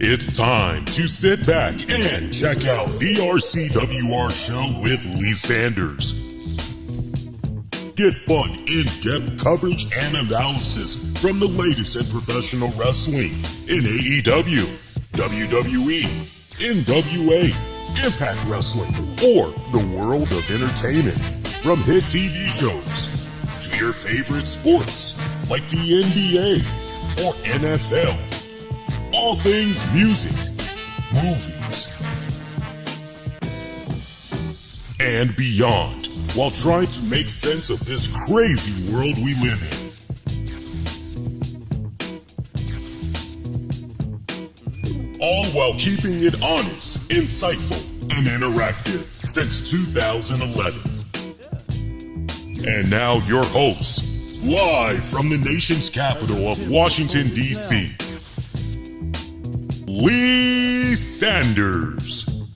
It's time to sit back and check out the RCWR show with Lee Sanders. Get fun, in-depth coverage and analysis from the latest in professional wrestling in AEW, WWE, NWA, Impact Wrestling, or the world of entertainment. From hit TV shows to your favorite sports like the NBA or NFL. All things music, movies, and beyond, while trying to make sense of this crazy world we live in. All while keeping it honest, insightful, and interactive since 2011. And now your hosts, live from the nation's capital of Washington, D.C., Lee Sanders.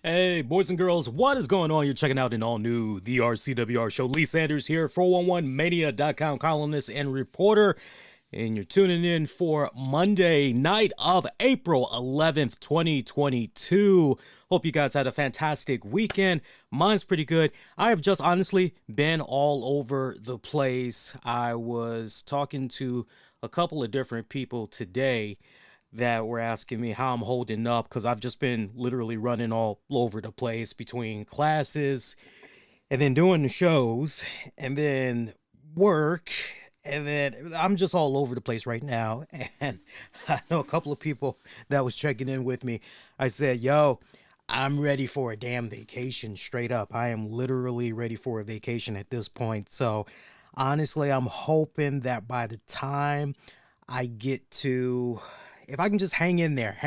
Hey, boys and girls, what is going on? You're checking out an all-new The RCWR show. Lee Sanders here, 411mania.com columnist and reporter. And you're tuning in for Monday night of April 11th, 2022. Hope you guys had a fantastic weekend. Mine's pretty good. I have just honestly been all over the place. I was talking to a couple of different people today that were asking me how I'm holding up, because I've just been literally running all over the place between classes and then doing the shows and then work. And then I'm just all over the place right now. And I know a couple of people that was checking in with me. I said, yo, I'm ready for a damn vacation, straight up. I am literally ready for a vacation at this point. So honestly, I'm hoping that by the time I get to, if I can just hang in there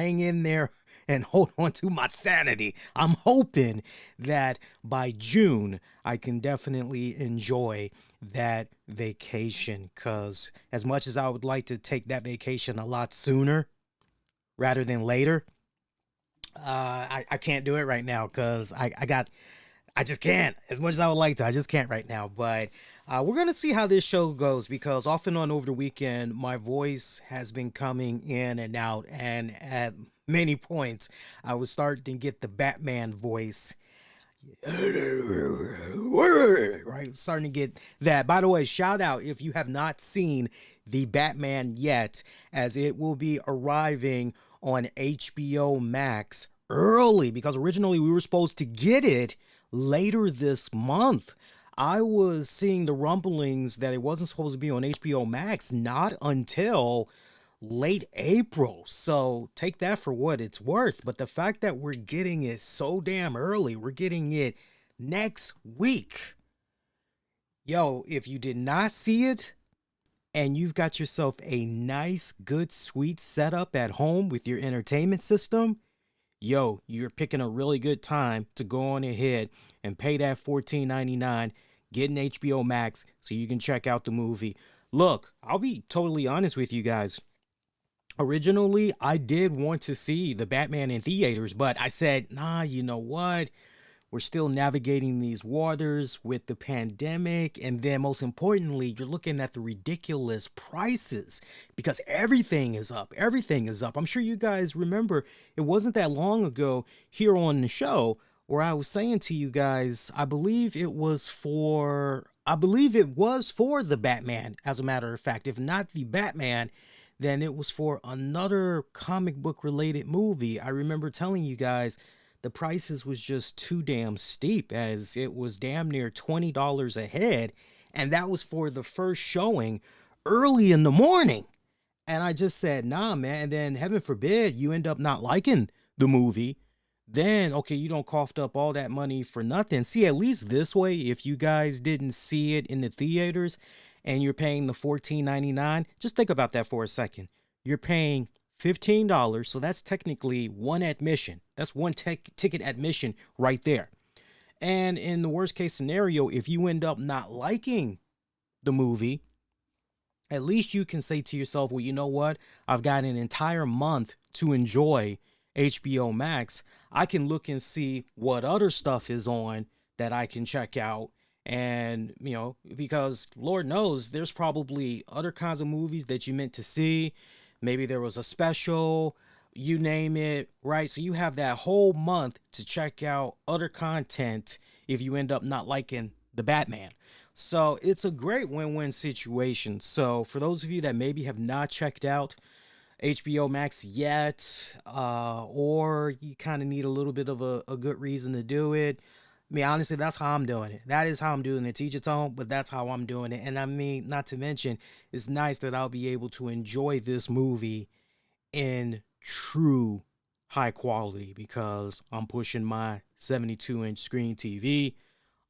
and hold on to my sanity, I'm hoping that by June, I can definitely enjoy that vacation, because as much as I would like to take that vacation a lot sooner rather than later, I can't do it right now, because I just can't. As much as I would like to, I just can't right now. But we're going to see how this show goes, because off and on over the weekend, my voice has been coming in and out, and at many points, I was starting to get the Batman voice. Right, starting to get that. By the way, shout out if you have not seen the Batman yet, as it will be arriving on HBO Max early, because originally we were supposed to get it later this month. I was seeing the rumblings that it wasn't supposed to be on HBO Max not until late April. So take that for what it's worth. But the fact that we're getting it so damn early, we're getting it next week. Yo, if you did not see it and you've got yourself a nice, good, sweet setup at home with your entertainment system, yo, you're picking a really good time to go on ahead and pay that $14.99, get an HBO Max so you can check out the movie. Look, I'll be totally honest with you guys. Originally, I did want to see the Batman in theaters, but I said, nah, you know what? We're still navigating these waters with the pandemic. And then, most importantly, you're looking at the ridiculous prices because everything is up. Everything is up. I'm sure you guys remember it wasn't that long ago here on the show where I was saying to you guys, I believe it was for the Batman, as a matter of fact. If not the Batman, then it was for another comic book related movie. I remember telling you guys the prices was just too damn steep, as it was damn near $20 a head, and that was for the first showing early in the morning. And I just said, nah, man. And then, heaven forbid, you end up not liking the movie. Then, okay, you don't coughed up all that money for nothing. See, at least this way, if you guys didn't see it in the theaters and you're paying the $14.99, just think about that for a second. You're paying $15, so that's technically one admission. That's one ticket admission right there. And in the worst case scenario, if you end up not liking the movie, at least you can say to yourself, well, you know what? I've got an entire month to enjoy HBO Max. I can look and see what other stuff is on that I can check out. And, because Lord knows there's probably other kinds of movies that you meant to see. Maybe there was a special, you name it, right? So you have that whole month to check out other content if you end up not liking the Batman. So it's a great win-win situation. So for those of you that maybe have not checked out HBO Max yet, or you kind of need a little bit of a good reason to do it, I mean, honestly, that's how I'm doing it. That is how I'm doing it. To each its own, but that's how I'm doing it. And I mean, not to mention, it's nice that I'll be able to enjoy this movie in true high quality because I'm pushing my 72-inch screen TV.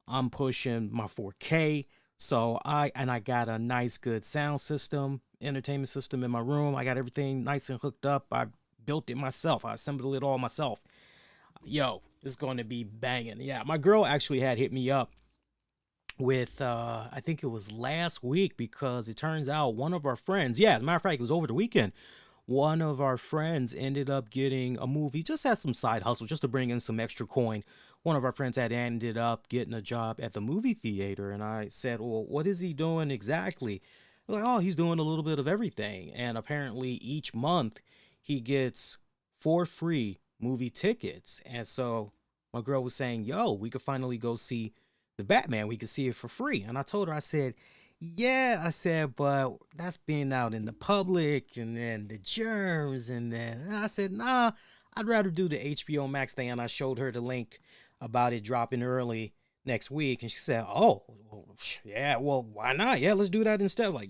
I'm pushing my 4K. So I got a nice, good sound system, entertainment system in my room. I got everything nice and hooked up. I built it myself. I assembled it all myself. Yo, it's going to be banging. Yeah, my girl actually had hit me up with, I think it was last week, because it turns out one of our friends, yeah, as a matter of fact, it was over the weekend. One of our friends ended up getting a movie, just as some side hustle, just to bring in some extra coin. One of our friends had ended up getting a job at the movie theater. And I said, well, what is he doing exactly? Like, oh, he's doing a little bit of everything. And apparently each month he gets 4 free movie tickets. And so my girl was saying, yo, we could finally go see the Batman. We could see it for free. And I told her, I said, yeah, I said, but that's being out in the public and then the germs. And I said, nah, I'd rather do the HBO Max thing. And I showed her the link about it dropping early next week. And she said, oh, yeah, well, why not? Yeah, let's do that instead. I was like,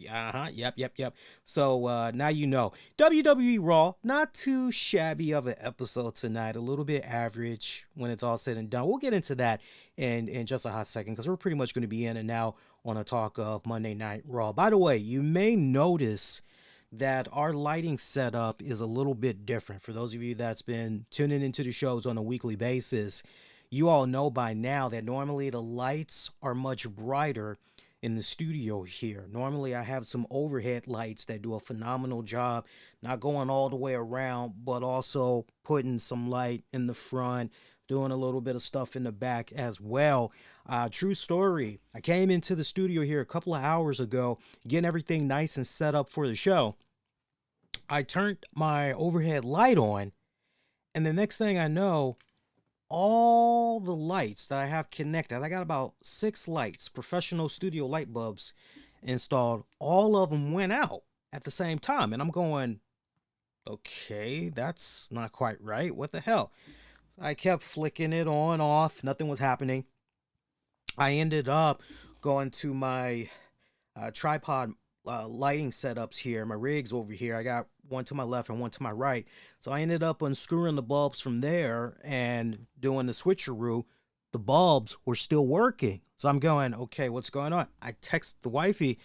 yep. So now you know. WWE RAW, not too shabby of an episode tonight. A little bit average when it's all said and done. We'll get into that in just a hot second, because we're pretty much going to be in and out on a talk of Monday Night Raw. By the way, you may notice that our lighting setup is a little bit different. For those of you that's been tuning into the shows on a weekly basis, you all know by now that normally the lights are much brighter in the studio here. Normally I have some overhead lights that do a phenomenal job, not going all the way around, but also putting some light in the front, doing a little bit of stuff in the back as well. True story. I came into the studio here a couple of hours ago, getting everything nice and set up for the show. I turned my overhead light on, and the next thing I know, all the lights that I have connected, I got about 6 lights, professional studio light bulbs installed. All of them went out at the same time. And I'm going, okay, that's not quite right. What the hell? I kept flicking it on, off. Nothing was happening. I ended up going to my tripod lighting setups here. My rigs over here. I got one to my left and one to my right. So I ended up unscrewing the bulbs from there and doing the switcheroo. The bulbs were still working. So I'm going, okay, what's going on? I text the wifey,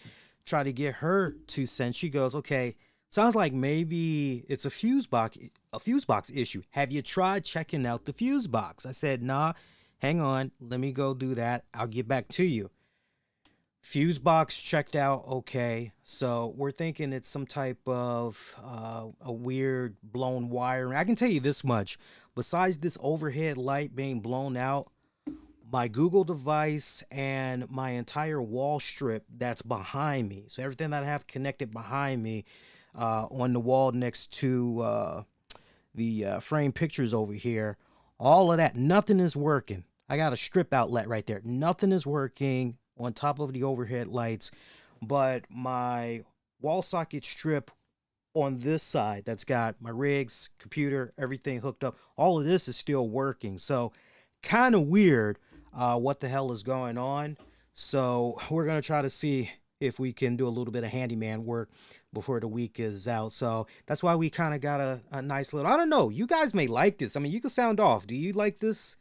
try to get her 2 cents. She goes, okay, sounds like maybe it's a fuse box issue. Have you tried checking out the fuse box? I said, nah, hang on. Let me go do that. I'll get back to you. Fuse box checked out okay. So we're thinking it's some type of a weird blown wire. I can tell you this much. Besides this overhead light being blown out, my Google device and my entire wall strip that's behind me. So everything that I have connected behind me on the wall next to the frame pictures over here, all of that, nothing is working. I got a strip outlet right there. Nothing is working on top of the overhead lights, but my wall socket strip on this side that's got my rigs, computer, everything hooked up. All of this is still working. So kind of weird what the hell is going on. So we're going to try to see if we can do a little bit of handyman work before the week is out. So that's why we kind of got a nice little, I don't know, you guys may like this. I mean, you can sound off. Do you like this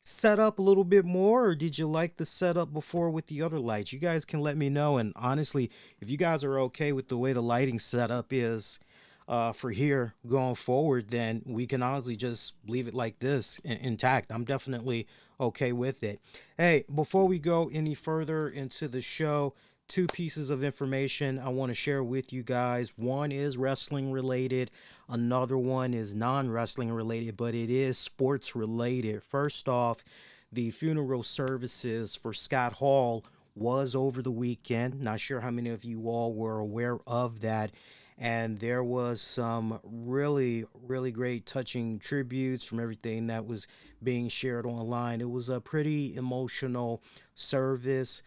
setup a little bit more, or did you like the setup before with the other lights? You guys can let me know. And honestly, if you guys are okay with the way the lighting setup is for here going forward, then we can honestly just leave it like this intact. I'm definitely okay with it. Hey, before we go any further into the show, two pieces of information I want to share with you guys. One is wrestling related, another one is non-wrestling related, but it is sports related. First off, the funeral services for Scott Hall was over the weekend. Not sure how many of you all were aware of that. And there was some really, really great touching tributes from everything that was being shared online. It was a pretty emotional service.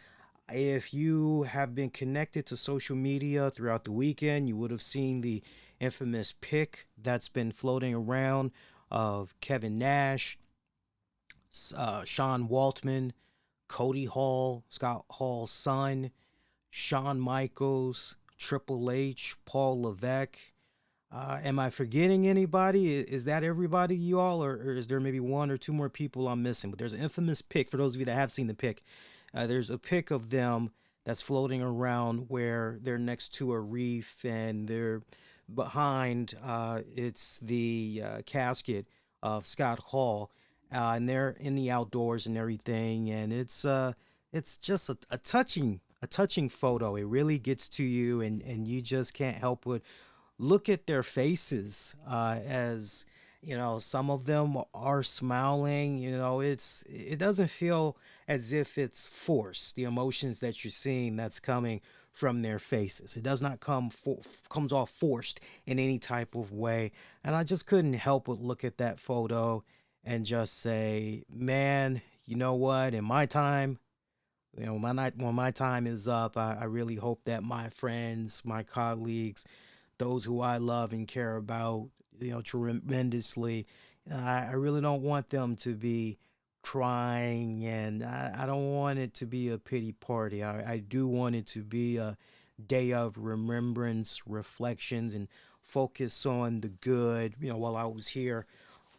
If you have been connected to social media throughout the weekend, you would have seen the infamous pic that's been floating around of Kevin Nash, Sean Waltman, Cody Hall, Scott Hall's son, Shawn Michaels, Triple H, Paul Levesque. Am I forgetting anybody? Is that everybody, you all, or is there maybe one or two more people I'm missing? But there's an infamous pic for those of you that have seen the pic. There's a pic of them that's floating around where they're next to a reef and they're behind. It's the casket of Scott Hall, and they're in the outdoors and everything. And it's just a touching photo. It really gets to you, and you just can't help but look at their faces as you know, some of them are smiling. You know, it doesn't feel as if it's forced. The emotions that you're seeing that's coming from their faces, it does not comes off forced in any type of way. And I just couldn't help but look at that photo and just say, man, you know what? In my time, you know, when my time is up, I really hope that my friends, my colleagues, those who I love and care about, you know, tremendously, I really don't want them to be crying, and I don't want it to be a pity party. I do want it to be a day of remembrance, reflections, and focus on the good, you know, while I was here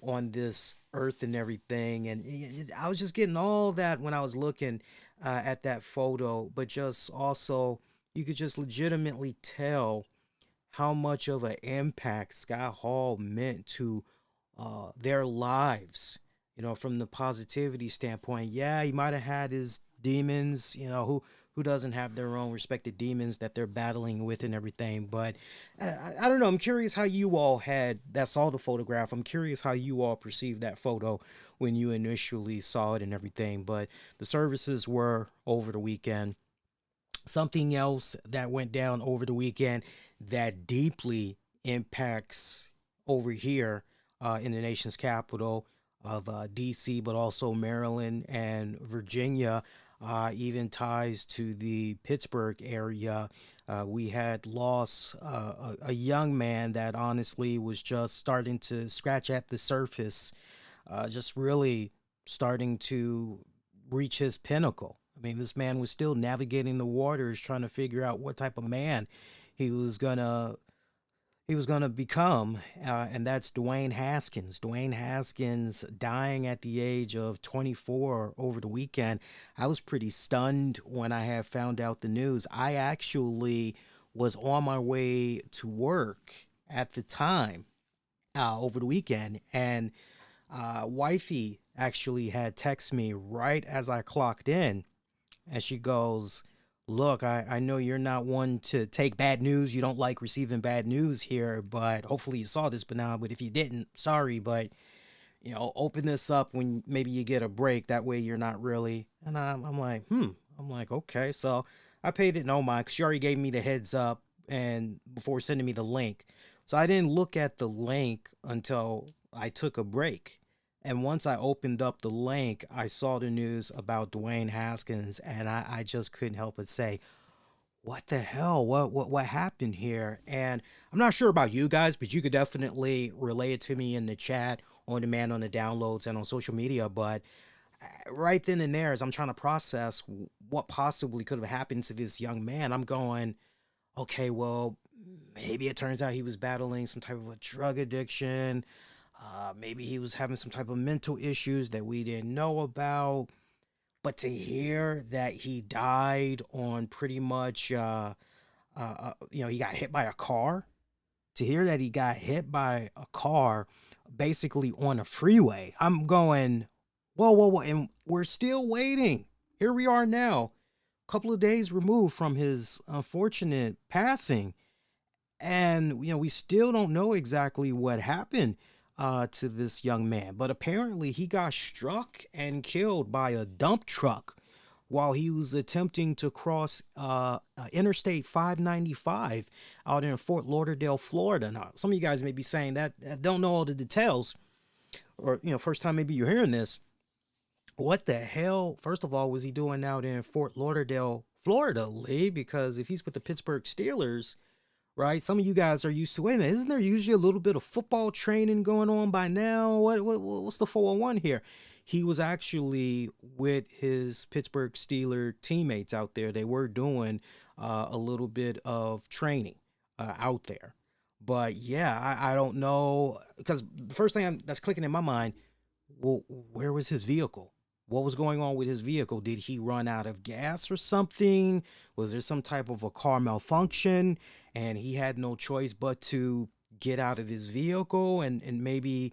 on this earth and everything. And I was just getting all that when I was looking at that photo, but just also, you could just legitimately tell how much of an impact Scott Hall meant to their lives. You know, from the positivity standpoint, yeah, he might have had his demons. You know, who doesn't have their own respected demons that they're battling with and everything. But I don't know. I'm curious how you all had that saw the photograph. I'm curious how you all perceived that photo when you initially saw it and everything. But the services were over the weekend. Something else that went down over the weekend that deeply impacts over here in the nation's capital of DC, but also Maryland and Virginia, even ties to the Pittsburgh area. We had lost a young man that honestly was just starting to scratch at the surface, just really starting to reach his pinnacle. I mean, this man was still navigating the waters, trying to figure out what type of man he was gonna become, and that's Dwayne Haskins. Dwayne Haskins dying at the age of 24 over the weekend. I was pretty stunned when I had found out the news. I actually was on my way to work at the time over the weekend, and wifey actually had texted me right as I clocked in, and she goes, Look, I know you're not one to take bad news. You don't like receiving bad news here, but hopefully you saw this by now. But if you didn't, sorry, but open this up when maybe you get a break. That way you're not really. And I'm like, I'm like, okay. So I paid it no mind because she already gave me the heads up and before sending me the link. So I didn't look at the link until I took a break. And once I opened up the link, I saw the news about Dwayne Haskins, and I just couldn't help but say, what the hell? What happened here? And I'm not sure about you guys, but you could definitely relay it to me in the chat, on demand, on the downloads, and on social media. But right then and there, as I'm trying to process what possibly could have happened to this young man, I'm going, okay, well, maybe it turns out he was battling some type of a drug addiction. Maybe he was having some type of mental issues that we didn't know about. But to hear that he died on pretty much, he got hit by a car. To hear that he got hit by a car, basically on a freeway, I'm going, whoa, whoa, whoa, and we're still waiting. Here we are now, a couple of days removed from his unfortunate passing, and we still don't know exactly what happened to this young man. But apparently, he got struck and killed by a dump truck while he was attempting to cross Interstate 595 out in Fort Lauderdale, Florida. Now, some of you guys may be saying that don't know all the details, or first time maybe you're hearing this. What the hell? First of all, was he doing out in Fort Lauderdale, Florida, Lee? Because if he's with the Pittsburgh Steelers, right? Some of you guys are used to, wait a minute, isn't there usually a little bit of football training going on by now? What's the 401 here? He was actually with his Pittsburgh Steeler teammates out there. They were doing a little bit of training out there. But yeah, I don't know, because the first thing that's clicking in my mind, well, where was his vehicle? What was going on with his vehicle? Did he run out of gas or something? Was there some type of a car malfunction and he had no choice but to get out of his vehicle? And maybe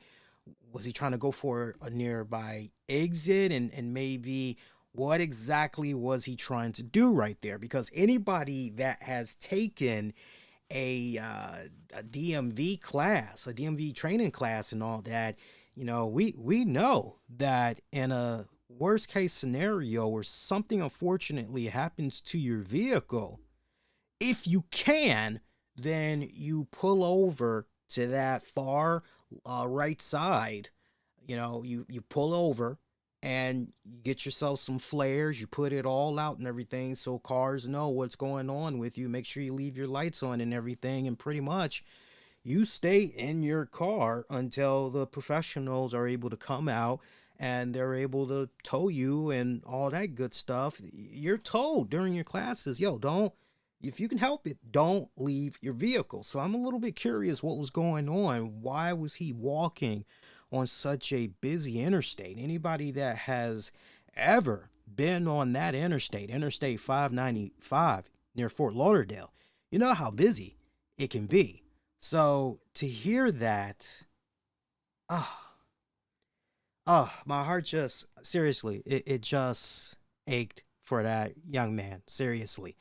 was he trying to go for a nearby exit? And maybe what exactly was he trying to do right there? Because anybody that has taken a DMV class, a DMV training class and all that, we know that in a worst case scenario where something unfortunately happens to your vehicle, if you can, then you pull over to that far right side. You pull over and you get yourself some flares, you put it all out and everything so cars know what's going on with you. Make sure you leave your lights on and everything, and pretty much you stay in your car until the professionals are able to come out and they're able to tow you and all that good stuff. You're told during your classes, yo, don't, if you can help it, don't leave your vehicle. So I'm a little bit curious what was going on. Why was he walking on such a busy interstate? Anybody that has ever been on that interstate, Interstate 595 near Fort Lauderdale, you know how busy it can be. So to hear that, my heart just, seriously, it just ached for that young man. Seriously.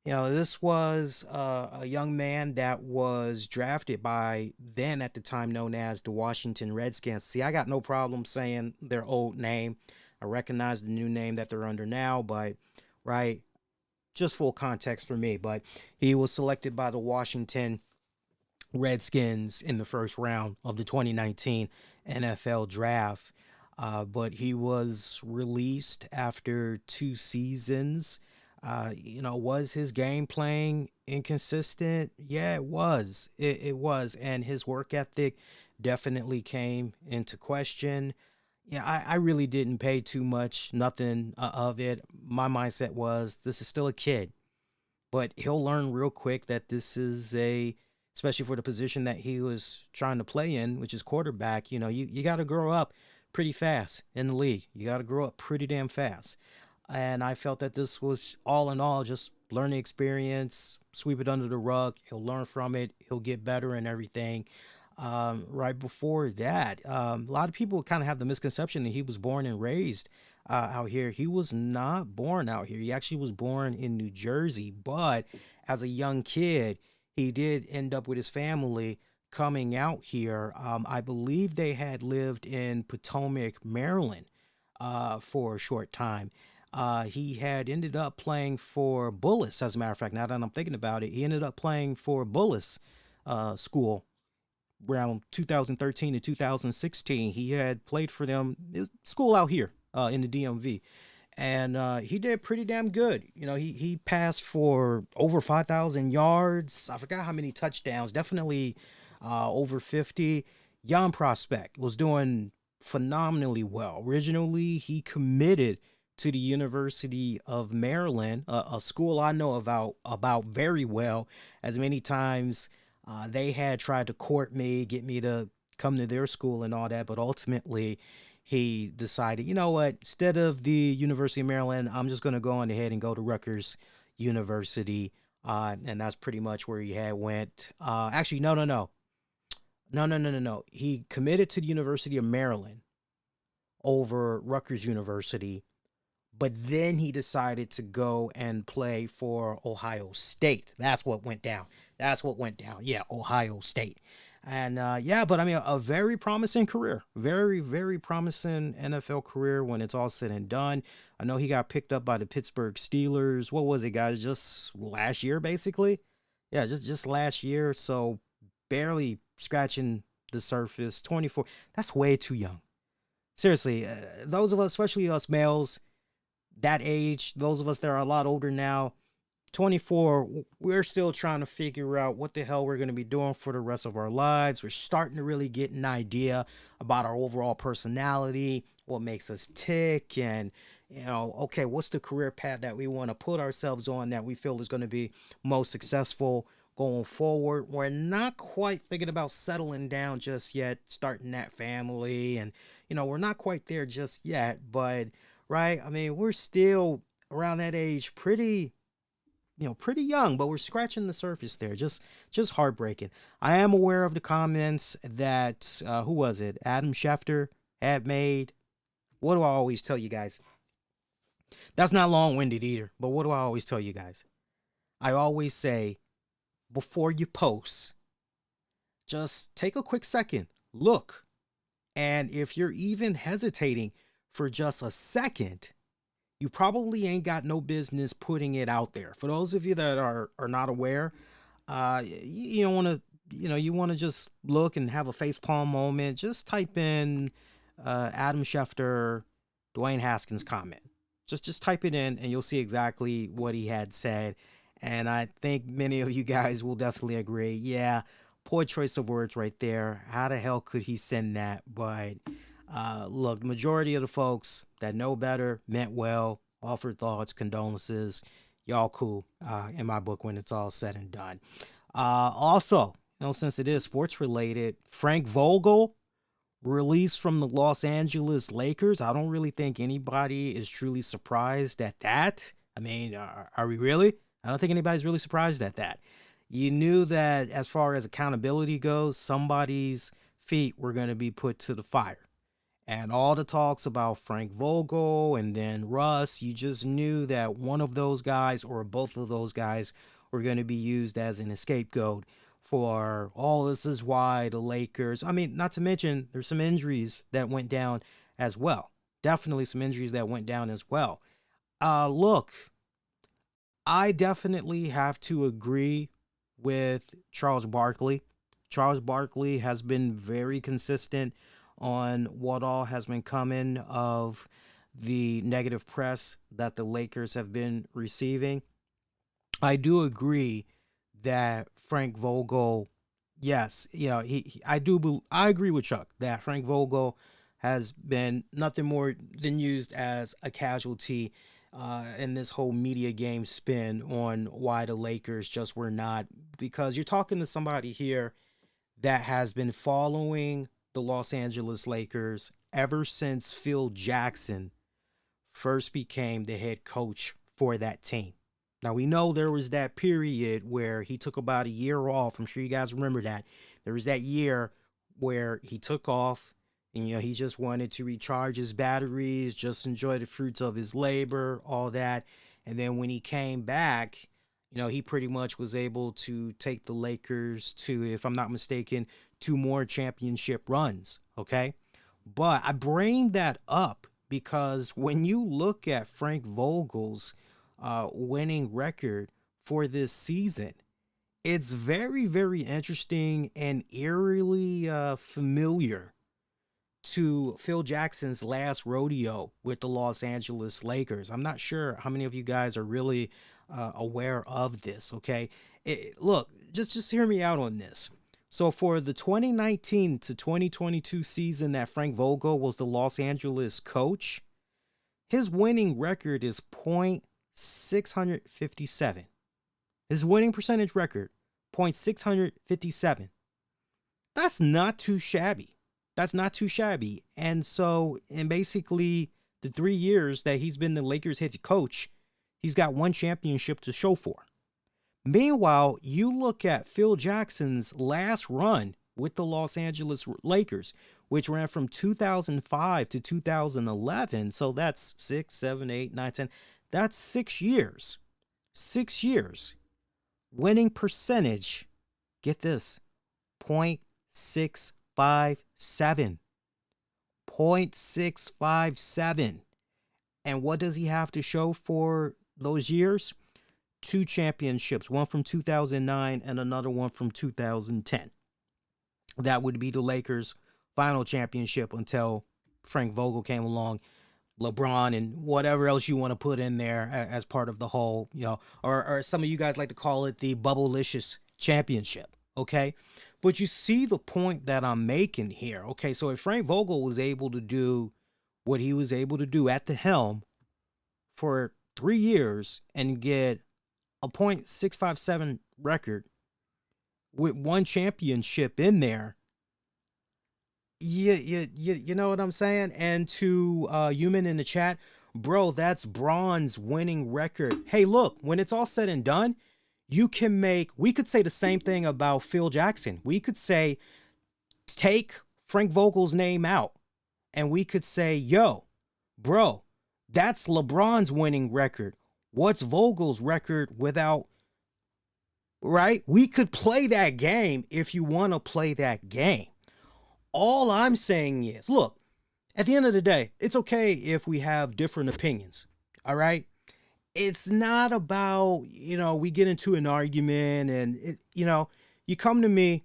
This was a young man that was drafted by then at the time known as the Washington Redskins. See, I got no problem saying their old name. I recognize the new name that they're under now, but, right, just full context for me. But he was selected by the Washington Redskins in the first round of the 2019 NFL draft. But he was released after 2 seasons. Was his game playing inconsistent? Yeah, it was. It was. And his work ethic definitely came into question. Yeah, I really didn't pay too much, nothing of it. My mindset was, this is still a kid, but he'll learn real quick that especially for the position that he was trying to play in, which is quarterback, you got to grow up pretty fast in the league. You got to grow up pretty damn fast. And I felt that this was all in all just learning experience, sweep it under the rug. He'll learn from it. He'll get better and everything. Right before that, a lot of people kind of have the misconception that he was born and raised out here. He was not born out here. He actually was born in New Jersey, but as a young kid, he did end up with his family coming out here. I believe they had lived in Potomac, Maryland, for a short time. He had ended up playing for Bullis, as a matter of fact. Now that I'm thinking about it, he ended up playing for Bullis school around 2013 to 2016. He had played for them. It was school out here in the DMV. And he did pretty damn good. You know, he passed for over 5,000 yards. I forgot how many touchdowns. Definitely over 50. Young prospect, was doing phenomenally well. Originally, he committed to the University of Maryland, a school I know about very well, as many times they had tried to court me, get me to come to their school and all that, but ultimately he decided, you know what, instead of the University of Maryland, I'm just going to go on ahead and go to Rutgers University. And that's pretty much where he had went. Actually, no. He committed to the University of Maryland over Rutgers University, but then he decided to go and play for Ohio State. That's what went down. Yeah, Ohio State. And but I mean, a very promising career. Very, very promising NFL career when it's all said and done. I know he got picked up by the Pittsburgh Steelers. What was it, guys? Just last year, basically? Yeah, just last year. So barely scratching the surface. 24. That's way too young. Seriously, those of us, especially us males, that age, those of us that are a lot older now, 24, we're still trying to figure out what the hell we're going to be doing for the rest of our lives. We're starting to really get an idea about our overall personality, what makes us tick, and, you know, okay, what's the career path that we want to put ourselves on that we feel is going to be most successful going forward. We're not quite thinking about settling down just yet, starting that family, and, you know, we're not quite there just yet, but, right, I mean, we're still around that age, pretty young, but we're scratching the surface there. Just heartbreaking. I am aware of the comments that, who was it? Adam Schefter had made. What do I always tell you guys? That's not long-winded either, but what do I always tell you guys? I always say, before you post, just take a quick second, look, and if you're even hesitating for just a second, you probably ain't got no business putting it out there. For those of you that are not aware, you don't want to, you want to just look and have a facepalm moment. Just type in Adam Schefter, Dwayne Haskins comment. Just type it in and you'll see exactly what he had said. And I think many of you guys will definitely agree. Yeah, poor choice of words right there. How the hell could he send that? But look, the majority of the folks that know better meant well, offered thoughts, condolences. Y'all cool in my book when it's all said and done. Also, since it is sports related, Frank Vogel released from the Los Angeles Lakers. I don't really think anybody is truly surprised at that. I mean, are we really? I don't think anybody's really surprised at that. You knew that as far as accountability goes, somebody's feet were going to be put to the fire. And all the talks about Frank Vogel and then Russ, you just knew that one of those guys or both of those guys were going to be used as an scapegoat for, this is why the Lakers, I mean, not to mention there's some injuries that went down as well. Definitely some injuries that went down as well. Look, I definitely have to agree with Charles Barkley. Charles Barkley has been very consistent on what all has been coming of the negative press that the Lakers have been receiving. I do agree that Frank Vogel, yes, I agree with Chuck that Frank Vogel has been nothing more than used as a casualty in this whole media game spin on why the Lakers just were not, because you're talking to somebody here that has been following the Los Angeles Lakers ever since Phil Jackson first became the head coach for that team. Now, we know there was that period where he took about a year off. I'm sure you guys remember that. There was that year where he took off And, he just wanted to recharge his batteries, just enjoy the fruits of his labor, all that. And then when he came back, he pretty much was able to take the Lakers to, if I'm not mistaken, 2 more championship runs. Okay. But I bring that up because when you look at Frank Vogel's winning record for this season, it's very, very interesting and eerily familiar to Phil Jackson's last rodeo with the Los Angeles Lakers. I'm not sure how many of you guys are really aware of this, okay? Look, just hear me out on this. So for the 2019 to 2022 season that Frank Vogel was the Los Angeles coach, his winning record is .657. His winning percentage record, .657. That's not too shabby. That's not too shabby. And so, in basically the 3 years that he's been the Lakers head coach, he's got 1 championship to show for. Meanwhile, you look at Phil Jackson's last run with the Los Angeles Lakers, which ran from 2005 to 2011. So that's 6, 7, 8, 9, 10. That's 6 years. 6 years. Winning percentage, get this, .657. 0.657. And what does he have to show for those years? 2 championships, one from 2009 and another one from 2010. That would be the Lakers' final championship until Frank Vogel came along, LeBron, and whatever else you want to put in there as part of the whole, or some of you guys like to call it the Bubblicious Championship. Okay. But you see the point that I'm making here. Okay. So if Frank Vogel was able to do what he was able to do at the helm for 3 years and get a .657 record with 1 championship in there, you know what I'm saying? And to Human in the chat, bro, that's Braun's winning record. Hey, look, when it's all said and done, we could say the same thing about Phil Jackson. We could say, take Frank Vogel's name out, and we could say, yo, bro, that's LeBron's winning record. What's Vogel's record without, right? We could play that game if you want to play that game. All I'm saying is, look, at the end of the day, it's okay if we have different opinions, all right? It's not about, we get into an argument and, you come to me,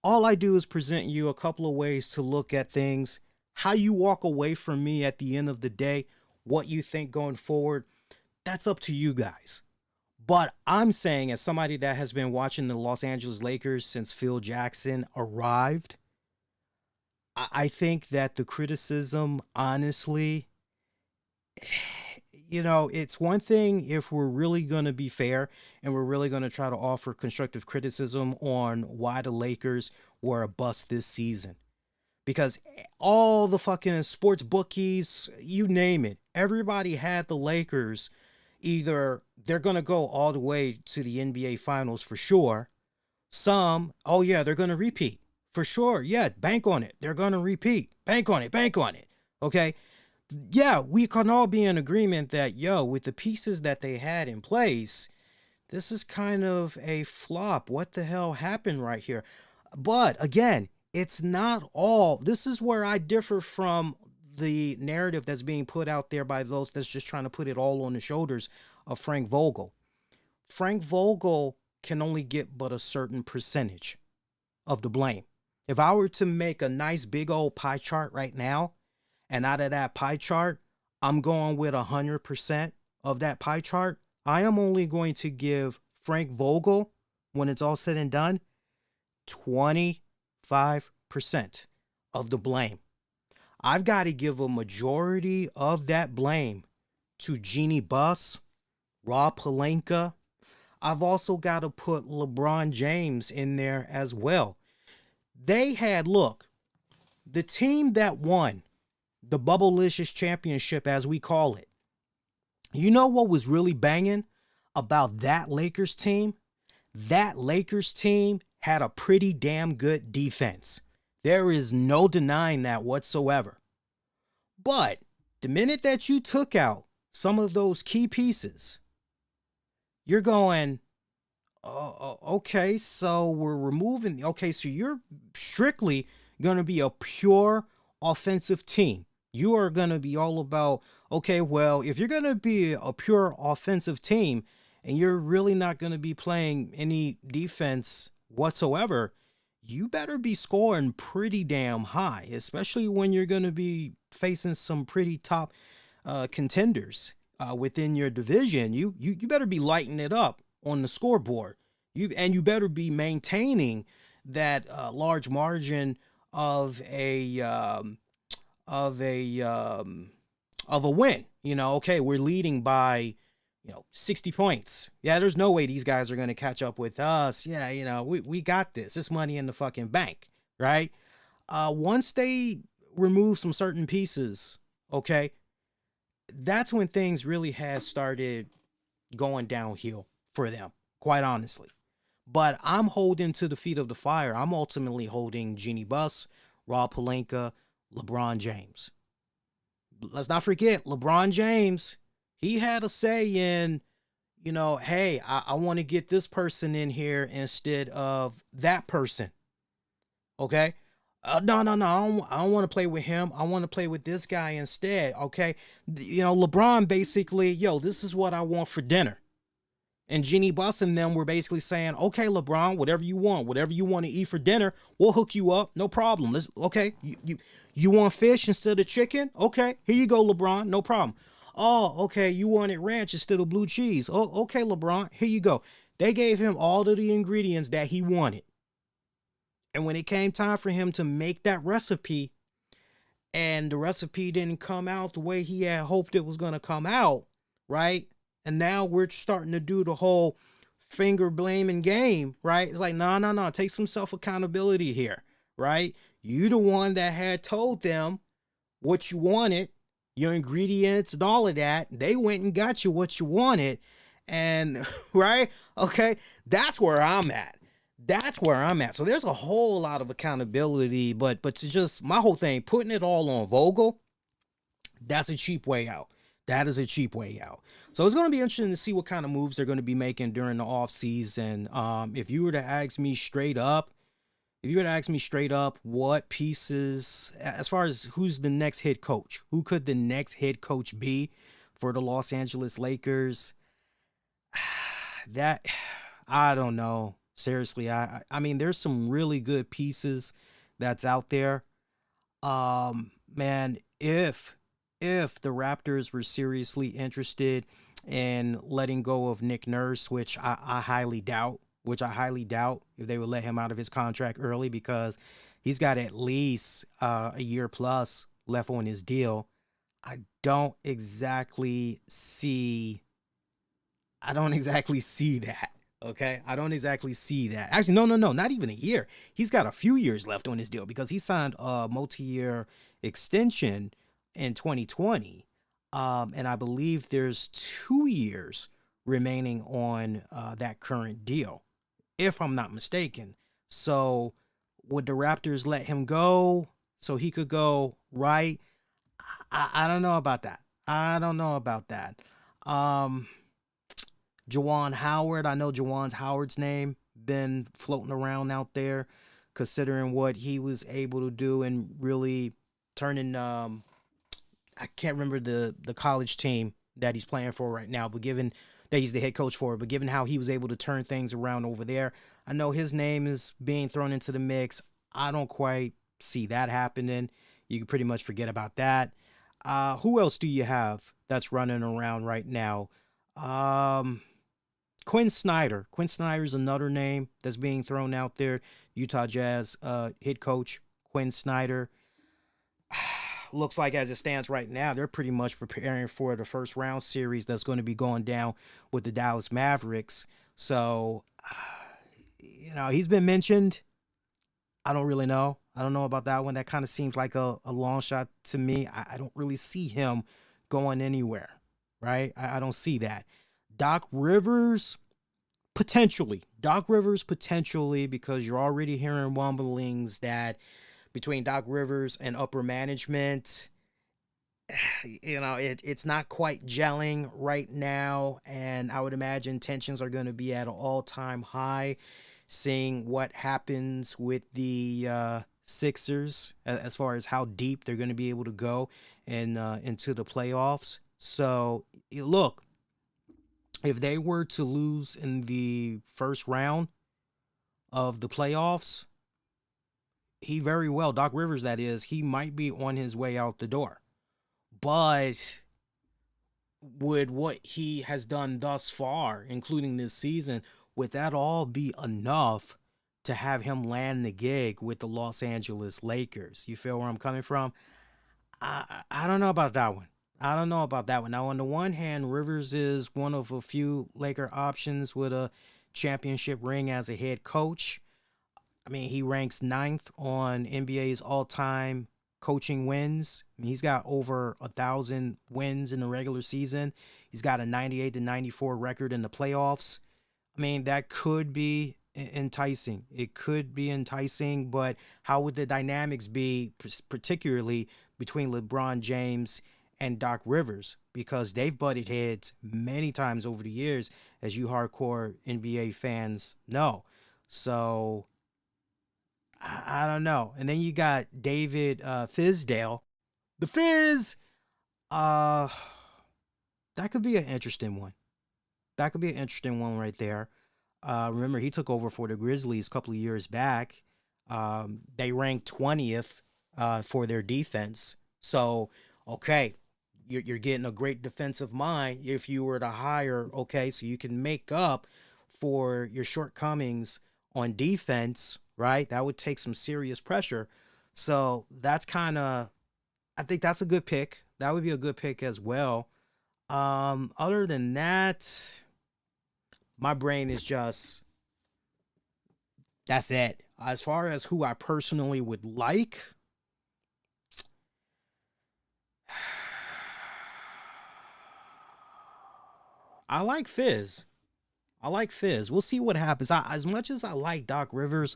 all I do is present you a couple of ways to look at things. How you walk away from me at the end of the day, what you think going forward, that's up to you guys. But I'm saying, as somebody that has been watching the Los Angeles Lakers since Phil Jackson arrived, I think that the criticism, honestly, it's one thing if we're really going to be fair and we're really going to try to offer constructive criticism on why the Lakers were a bust this season. Because all the fucking sports bookies, you name it, everybody had the Lakers. Either they're going to go all the way to the NBA Finals for sure. Some, oh yeah, they're going to repeat. For sure, yeah, bank on it. They're going to repeat. Bank on it. Okay? Yeah, we can all be in agreement that, with the pieces that they had in place, this is kind of a flop. What the hell happened right here? But again, it's not all. This is where I differ from the narrative that's being put out there by those that's just trying to put it all on the shoulders of Frank Vogel. Frank Vogel can only get but a certain percentage of the blame. If I were to make a nice big old pie chart right now, and out of that pie chart, I'm going with 100% of that pie chart, I am only going to give Frank Vogel, when it's all said and done, 25% of the blame. I've got to give a majority of that blame to Jeannie Buss, Rob Pelinka. I've also got to put LeBron James in there as well. They had, look, the team that won the Bubblicious Championship, as we call it. You know what was really banging about that Lakers team? That Lakers team had a pretty damn good defense. There is no denying that whatsoever. But the minute that you took out some of those key pieces, you're going, okay, so we're removing, okay, so you're strictly going to be a pure offensive team. You are going to be all about, okay, well, if you're going to be a pure offensive team and you're really not going to be playing any defense whatsoever, you better be scoring pretty damn high, especially when you're going to be facing some pretty top contenders within your division. You better be lighting it up on the scoreboard. You better be maintaining that large margin of a win. Okay, we're leading by 60 points. Yeah, there's no way these guys are going to catch up with us. Yeah, we got this. It's money in the fucking bank, right? Once they remove some certain pieces, okay, that's when things really has started going downhill for them, quite honestly. But I'm holding to the feet of the fire. I'm ultimately holding Jeannie Buss, Rob Pelinka, LeBron James. Let's not forget, LeBron James, he had a say in, hey, I want to get this person in here instead of that person. Okay? No, I don't want to play with him. I want to play with this guy instead. Okay? LeBron basically, this is what I want for dinner. And Jeannie Buss and them were basically saying, okay, LeBron, whatever you want to eat for dinner, we'll hook you up. No problem. Okay. You want fish instead of chicken? Okay. Here you go, LeBron. No problem. Oh, okay. You wanted ranch instead of blue cheese. Oh, okay, LeBron. Here you go. They gave him all of the ingredients that he wanted. And when it came time for him to make that recipe, and the recipe didn't come out the way he had hoped it was going to come out, right? And now we're starting to do the whole finger blaming game, right? It's like, no. Take some self-accountability here, right? You the one that had told them what you wanted, your ingredients and all of that. They went and got you what you wanted. And, right? Okay, that's where I'm at. So there's a whole lot of accountability, but to just, my whole thing, putting it all on Vogel, that's a cheap way out. That is a cheap way out. So it's going to be interesting to see what kind of moves they're going to be making during the off season. If you were to ask me straight up, what pieces, as far as who's the next head coach, who could the next head coach be for the Los Angeles Lakers? That, I don't know. Seriously, I mean, there's some really good pieces that's out there. Man, if the Raptors were seriously interested in letting go of Nick Nurse, which I highly doubt, if they would let him out of his contract early, because he's got at least a year plus left on his deal. I don't exactly see that. Okay, I don't exactly see that. Actually, no, not even a year. He's got a few years left on his deal because he signed a multi-year extension in 2020. And I believe there's 2 years remaining on that current deal, if I'm not mistaken. So would the Raptors let him go so he could go right? I don't know about that. Juwan Howard, I know Juwan Howard's name been floating around out there, considering what he was able to do and really turning, I can't remember the college team that he's playing for right now, but given that he's the head coach for it, but given how he was able to turn things around over there, I know his name is being thrown into the mix. I don't quite see that happening. You can pretty much forget about that. Who else do you have that's running around right now? Quinn Snyder. Quinn Snyder is another name that's being thrown out there. Utah Jazz head coach Quinn Snyder. Looks like as it stands right now, they're pretty much preparing for the first round series that's going to be going down with the Dallas Mavericks. So, he's been mentioned. I don't really know. I don't know about that one. That kind of seems like a long shot to me. I don't really see him going anywhere, right? I don't see that. Doc Rivers, potentially, because you're already hearing rumblings that between Doc Rivers and upper management. It's not quite gelling right now, and I would imagine tensions are going to be at an all-time high, seeing what happens with the Sixers as far as how deep they're going to be able to go and into the playoffs. So look, if they were to lose in the first round of the playoffs, he very well, Doc Rivers that is, he might be on his way out the door. But would what he has done thus far, including this season, would that all be enough to have him land the gig with the Los Angeles Lakers? You feel where I'm coming from? I don't know about that one. I don't know about that one. Now, on the one hand, Rivers is one of a few Laker options with a championship ring as a head coach. I mean, he ranks 9th on NBA's all-time coaching wins. I mean, he's got over 1,000 wins in the regular season. He's got a 98-94 record in the playoffs. I mean, that could be enticing. It could be enticing, but how would the dynamics be, particularly between LeBron James and Doc Rivers? Because they've butted heads many times over the years, as you hardcore NBA fans know. So I don't know. And then you got David Fizdale. The Fizz, that could be an interesting one. That could be an interesting one right there. Remember, he took over for the Grizzlies a couple of years back. They ranked 20th for their defense. So, okay, you're getting a great defensive mind if you were to hire, okay, so you can make up for your shortcomings on defense, right? That would take some serious pressure. So that's kind of, I think that's a good pick. That would be a good pick as well. Other than that, my brain is just, that's it. As far as who I personally would like, I like Fizz. I like Fizz. We'll see what happens. As much as I like Doc Rivers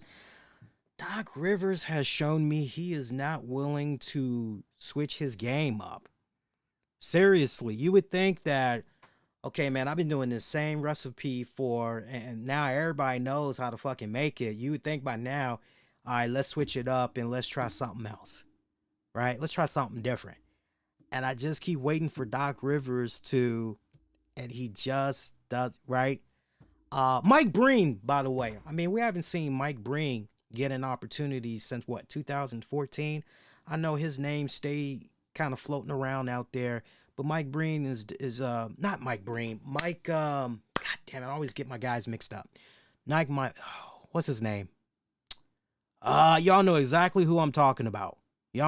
has shown me he is not willing to switch his game up. Seriously, you would think that, okay, man, I've been doing this same recipe and now everybody knows how to fucking make it. You would think by now, all right, let's switch it up and let's try something else, right? Let's try something different. And I just keep waiting for Doc Rivers and he just does, right? Mike Breen, by the way. I mean, we haven't seen Mike Breen get an opportunity since, 2014? I know his name stayed kind of floating around out there, but Mike Breen is not Mike Breen. God damn it, I always get my guys mixed up. What's his name? Y'all know exactly who I'm talking about. He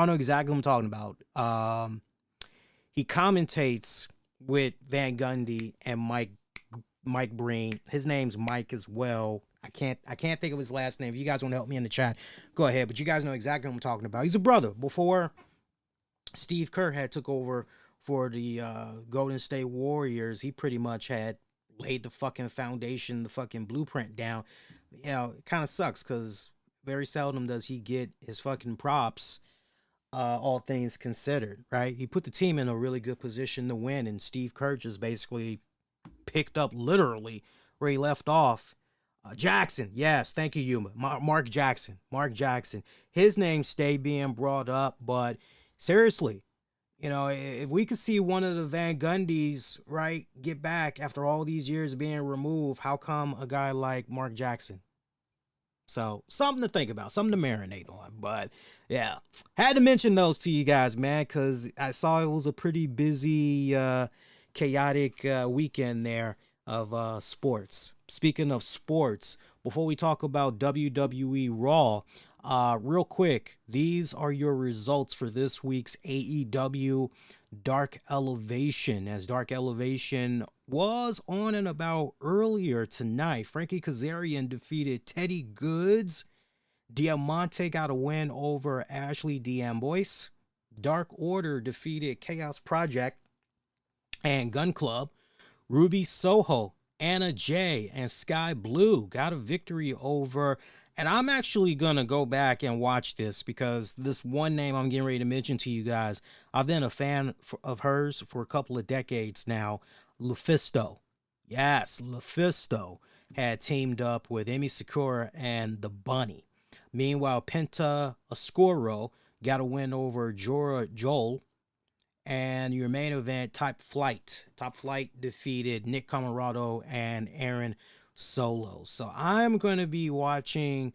commentates with Van Gundy and Mike Breen. His name's Mike as well. I can't think of his last name. If you guys want to help me in the chat, go ahead. But you guys know exactly what I'm talking about. He's a brother. Before Steve Kerr had took over for the Golden State Warriors, he pretty much had laid the fucking foundation, the fucking blueprint down. You know, it kind of sucks because very seldom does he get his fucking props, all things considered, right? He put the team in a really good position to win, and Steve Kerr just basically picked up literally where he left off. Jackson, yes, thank you, Yuma. Mark Jackson. His name stayed being brought up, but seriously, you know, if we could see one of the Van Gundys, right, get back after all these years of being removed, how come a guy like Mark Jackson? So, something to think about, something to marinate on. But, yeah, had to mention those to you guys, man, because I saw it was a pretty busy, chaotic weekend there of sports. Speaking of sports, before we talk about WWE RAW, real quick, these are your results for this week's AEW Dark Elevation, as Dark Elevation was on and about earlier tonight. Frankie Kazarian defeated Teddy Goods. Diamante got a win over Ashley D'Amboise. Dark Order defeated Chaos Project and Gun Club. Ruby Soho, Anna J, and Sky Blue got a victory over And I'm actually going to go back and watch this because this one name I'm getting ready to mention to you guys, I've been a fan of hers for a couple of decades now. Lufisto. Yes, Lufisto had teamed up with Emi Sakura and the Bunny. Meanwhile, Penta Oscuro got a win over Jora Joel. And your main event, Top Flight. Top Flight defeated Nick Camarado and Aaron Solo. So I'm going to be watching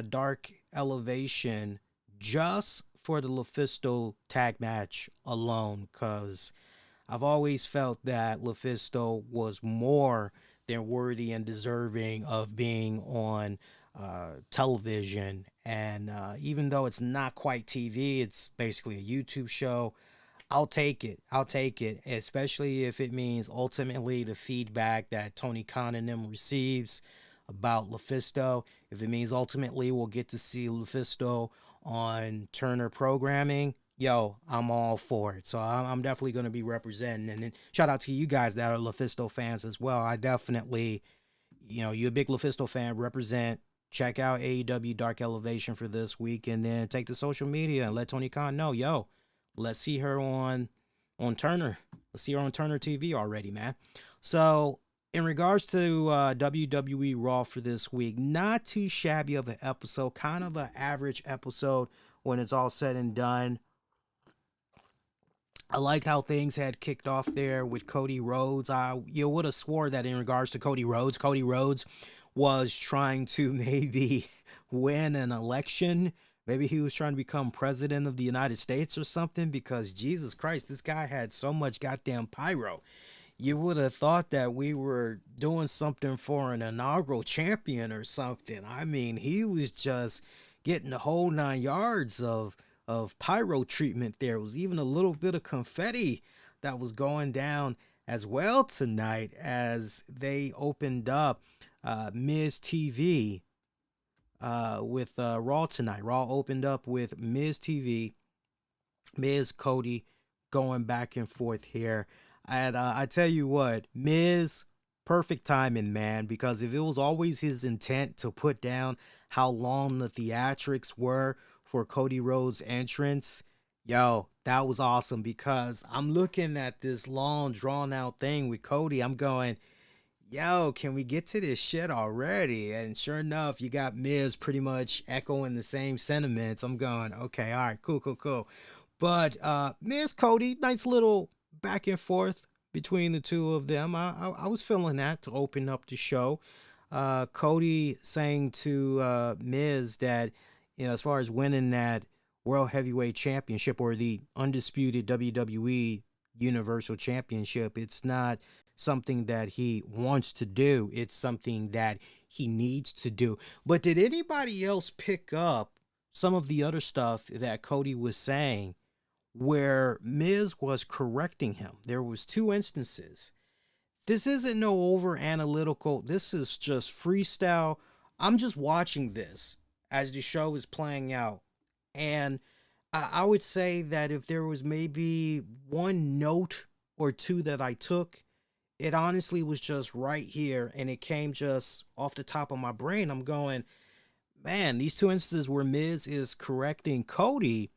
Dark Elevation just for the Lufisto tag match alone, because I've always felt that Lufisto was more than worthy and deserving of being on television. And even though it's not quite TV, it's basically a YouTube show. I'll take it. I'll take it, especially if it means ultimately the feedback that Tony Khan and them receives about Lufisto. If it means ultimately we'll get to see Lufisto on Turner programming, yo, I'm all for it. So I'm definitely going to be representing. And then shout out to you guys that are Lufisto fans as well. I definitely, you're a big Lufisto fan, represent. Check out AEW Dark Elevation for this week, and then take to social media and let Tony Khan know, yo, let's see her on Turner. Let's see her on Turner TV already, man. So in regards to WWE RAW for this week, not too shabby of an episode, kind of an average episode when it's all said and done. I liked how things had kicked off there with Cody Rhodes. You would have swore that in regards to Cody Rhodes was trying to maybe win an election. Maybe he was trying to become president of the United States or something, because Jesus Christ, this guy had so much goddamn pyro. You would have thought that we were doing something for an inaugural champion or something. I mean, he was just getting the whole 9 yards of pyro treatment there. It was even a little bit of confetti that was going down as well tonight as they opened up Miz TV with Raw tonight. Raw opened up with Miz TV, Miz Cody going back and forth here. And I tell you what, Miz, perfect timing, man, because if it was always his intent to put down how long the theatrics were for Cody Rhodes' entrance, yo, that was awesome, because I'm looking at this long, drawn-out thing with Cody. I'm going, yo, can we get to this shit already? And sure enough, you got Miz pretty much echoing the same sentiments. I'm going, okay, all right, cool. But Miz, Cody, nice little back and forth between the two of them. I was feeling that to open up the show. Cody saying to Miz that, as far as winning that World Heavyweight Championship or the undisputed WWE Universal Championship, it's not something that he wants to do. It's something that he needs to do. But did anybody else pick up some of the other stuff that Cody was saying where Miz was correcting him? There was 2 instances. This isn't no over analytical. This is just freestyle. I'm just watching this as the show is playing out. And I would say that if there was maybe one note or two that I took, it honestly was just right here, and it came just off the top of my brain. I'm going, man, these 2 instances where Miz is correcting Cody,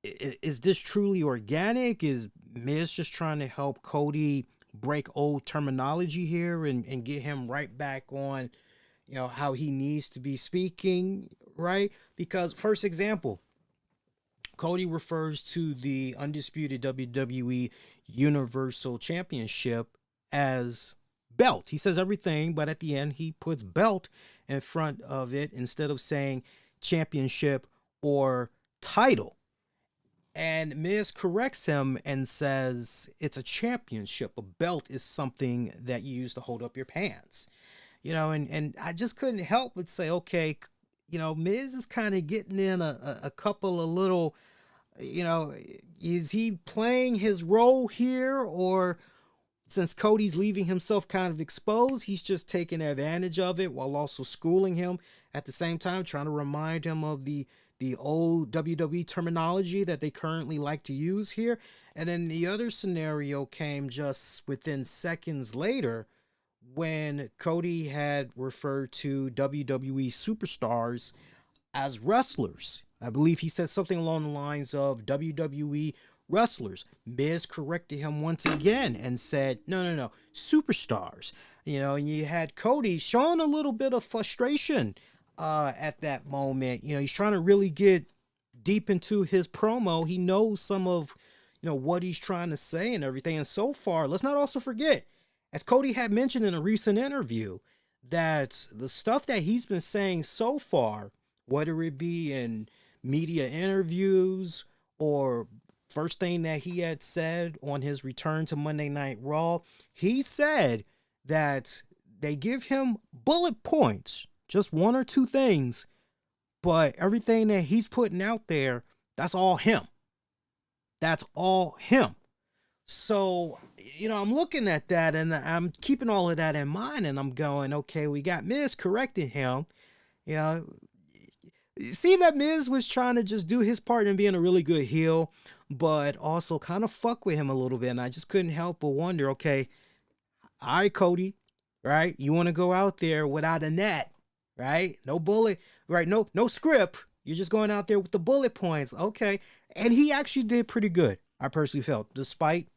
is this truly organic? Is Miz just trying to help Cody break old terminology here and get him right back on, how he needs to be speaking, right? Because, first example, Cody refers to the undisputed WWE Universal Championship as belt. He says everything, but at the end, he puts belt in front of it instead of saying championship or title. And Miz corrects him and says it's a championship. A belt is something that you use to hold up your pants. And I just couldn't help but say, okay, Miz is kind of getting in a couple of little, is he playing his role here? Or since Cody's leaving himself kind of exposed, he's just taking advantage of it while also schooling him at the same time, trying to remind him of the old WWE terminology that they currently like to use here. And then the other scenario came just within seconds later when Cody had referred to WWE superstars as wrestlers. I believe he said something along the lines of WWE wrestlers. Miz corrected him once again and said, no, superstars. And you had Cody showing a little bit of frustration at that moment. He's trying to really get deep into his promo. He knows some of, what he's trying to say and everything. And so far, let's not also forget, as Cody had mentioned in a recent interview, that the stuff that he's been saying so far, whether it be in media interviews or first thing that he had said on his return to Monday Night Raw, he said that they give him bullet points, just one or two things, but everything that he's putting out there, that's all him. That's all him. So, I'm looking at that and I'm keeping all of that in mind, and I'm going, okay, we got Miz correcting him. See that Miz was trying to just do his part in being a really good heel, but also kind of fuck with him a little bit. And I just couldn't help but wonder, okay, all right, Cody, right? You want to go out there without a net, right? No bullet, right? No script. You're just going out there with the bullet points. Okay. And he actually did pretty good, I personally felt, despite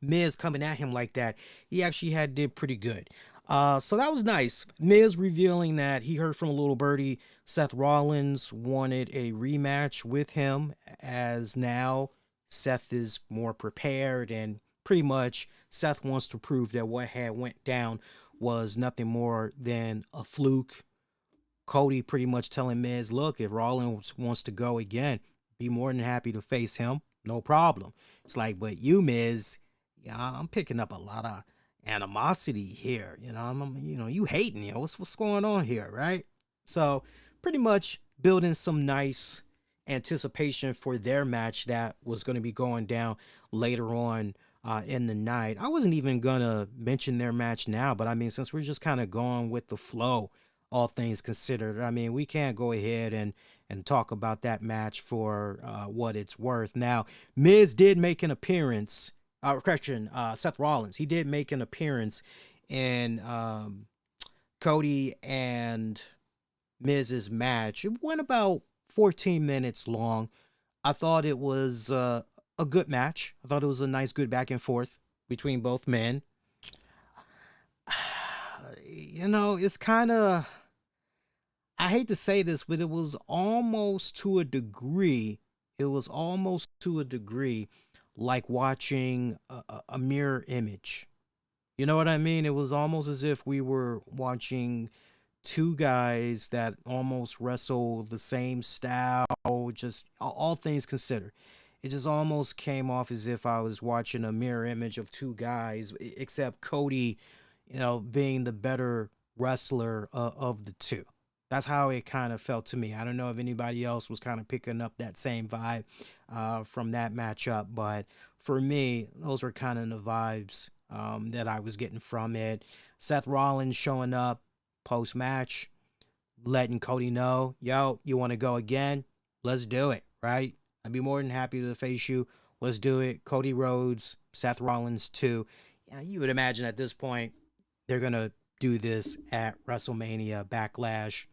Miz coming at him like that. He actually did pretty good. So that was nice. Miz revealing that he heard from a little birdie Seth Rollins wanted a rematch with him, as now Seth is more prepared, and pretty much Seth wants to prove that what had went down was nothing more than a fluke. Cody pretty much telling Miz, look, if Rollins wants to go again, be more than happy to face him. No problem. It's like, but you, Miz, I'm picking up a lot of animosity here. You hating, what's going on here, right? So pretty much building some nice anticipation for their match that was going to be going down later on in the night. I wasn't even gonna mention their match now, but I mean, since we're just kind of going with the flow, all things considered, I mean, we can't go ahead and talk about that match for what it's worth. Now, Miz did make an appearance. Seth Rollins, he did make an appearance in Cody and Miz's match. It went about 14 minutes long. I thought it was a good match. I thought it was a nice, good back and forth between both men. It's kind of, I hate to say this, but it was almost to a degree, like watching a mirror image. You know what I mean? It was almost as if we were watching two guys that almost wrestle the same style, just all things considered. It just almost came off as if I was watching a mirror image of two guys, except Cody, being the better wrestler of the two. That's how it kind of felt to me. I don't know if anybody else was kind of picking up that same vibe from that matchup, but for me, those were kind of the vibes that I was getting from it. Seth Rollins showing up post-match, letting Cody know, yo, you want to go again? Let's do it, right? I'd be more than happy to face you. Let's do it. Cody Rhodes, Seth Rollins too. Yeah, you would imagine at this point, they're going to do this at WrestleMania Backlash.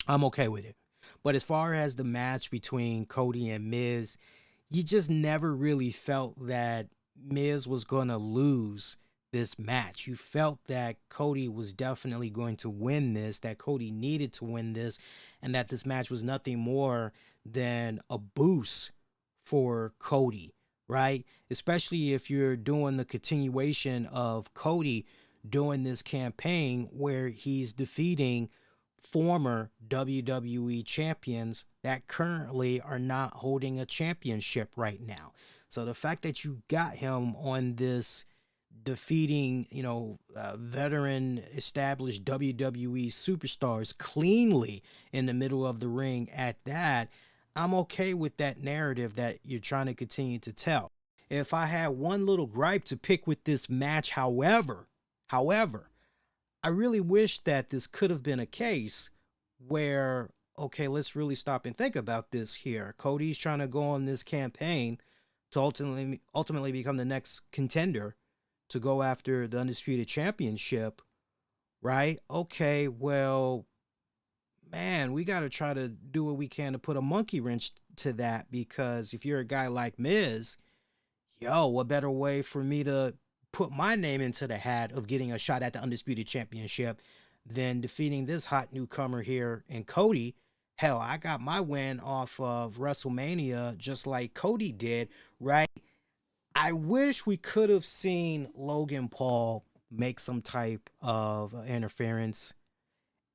I'm okay with it. But as far as the match between Cody and Miz, you just never really felt that Miz was going to lose this match. You felt that Cody was definitely going to win this, that Cody needed to win this, and that this match was nothing more than a boost for Cody, right? Especially if you're doing the continuation of Cody doing this campaign where he's defeating former WWE champions that currently are not holding a championship right now. So the fact that you got him on this defeating, veteran established WWE superstars cleanly in the middle of the ring at that, I'm okay with that narrative that you're trying to continue to tell. If I had one little gripe to pick with this match, however, I really wish that this could have been a case where, okay, let's really stop and think about this here. Cody's trying to go on this campaign to ultimately become the next contender to go after the Undisputed Championship, right? Okay, well, man, we got to try to do what we can to put a monkey wrench to that, because if you're a guy like Miz, yo, what better way for me to put my name into the hat of getting a shot at the Undisputed Championship than defeating this hot newcomer here in Cody. Hell, I got my win off of WrestleMania just like Cody did, right? I wish we could have seen Logan Paul make some type of interference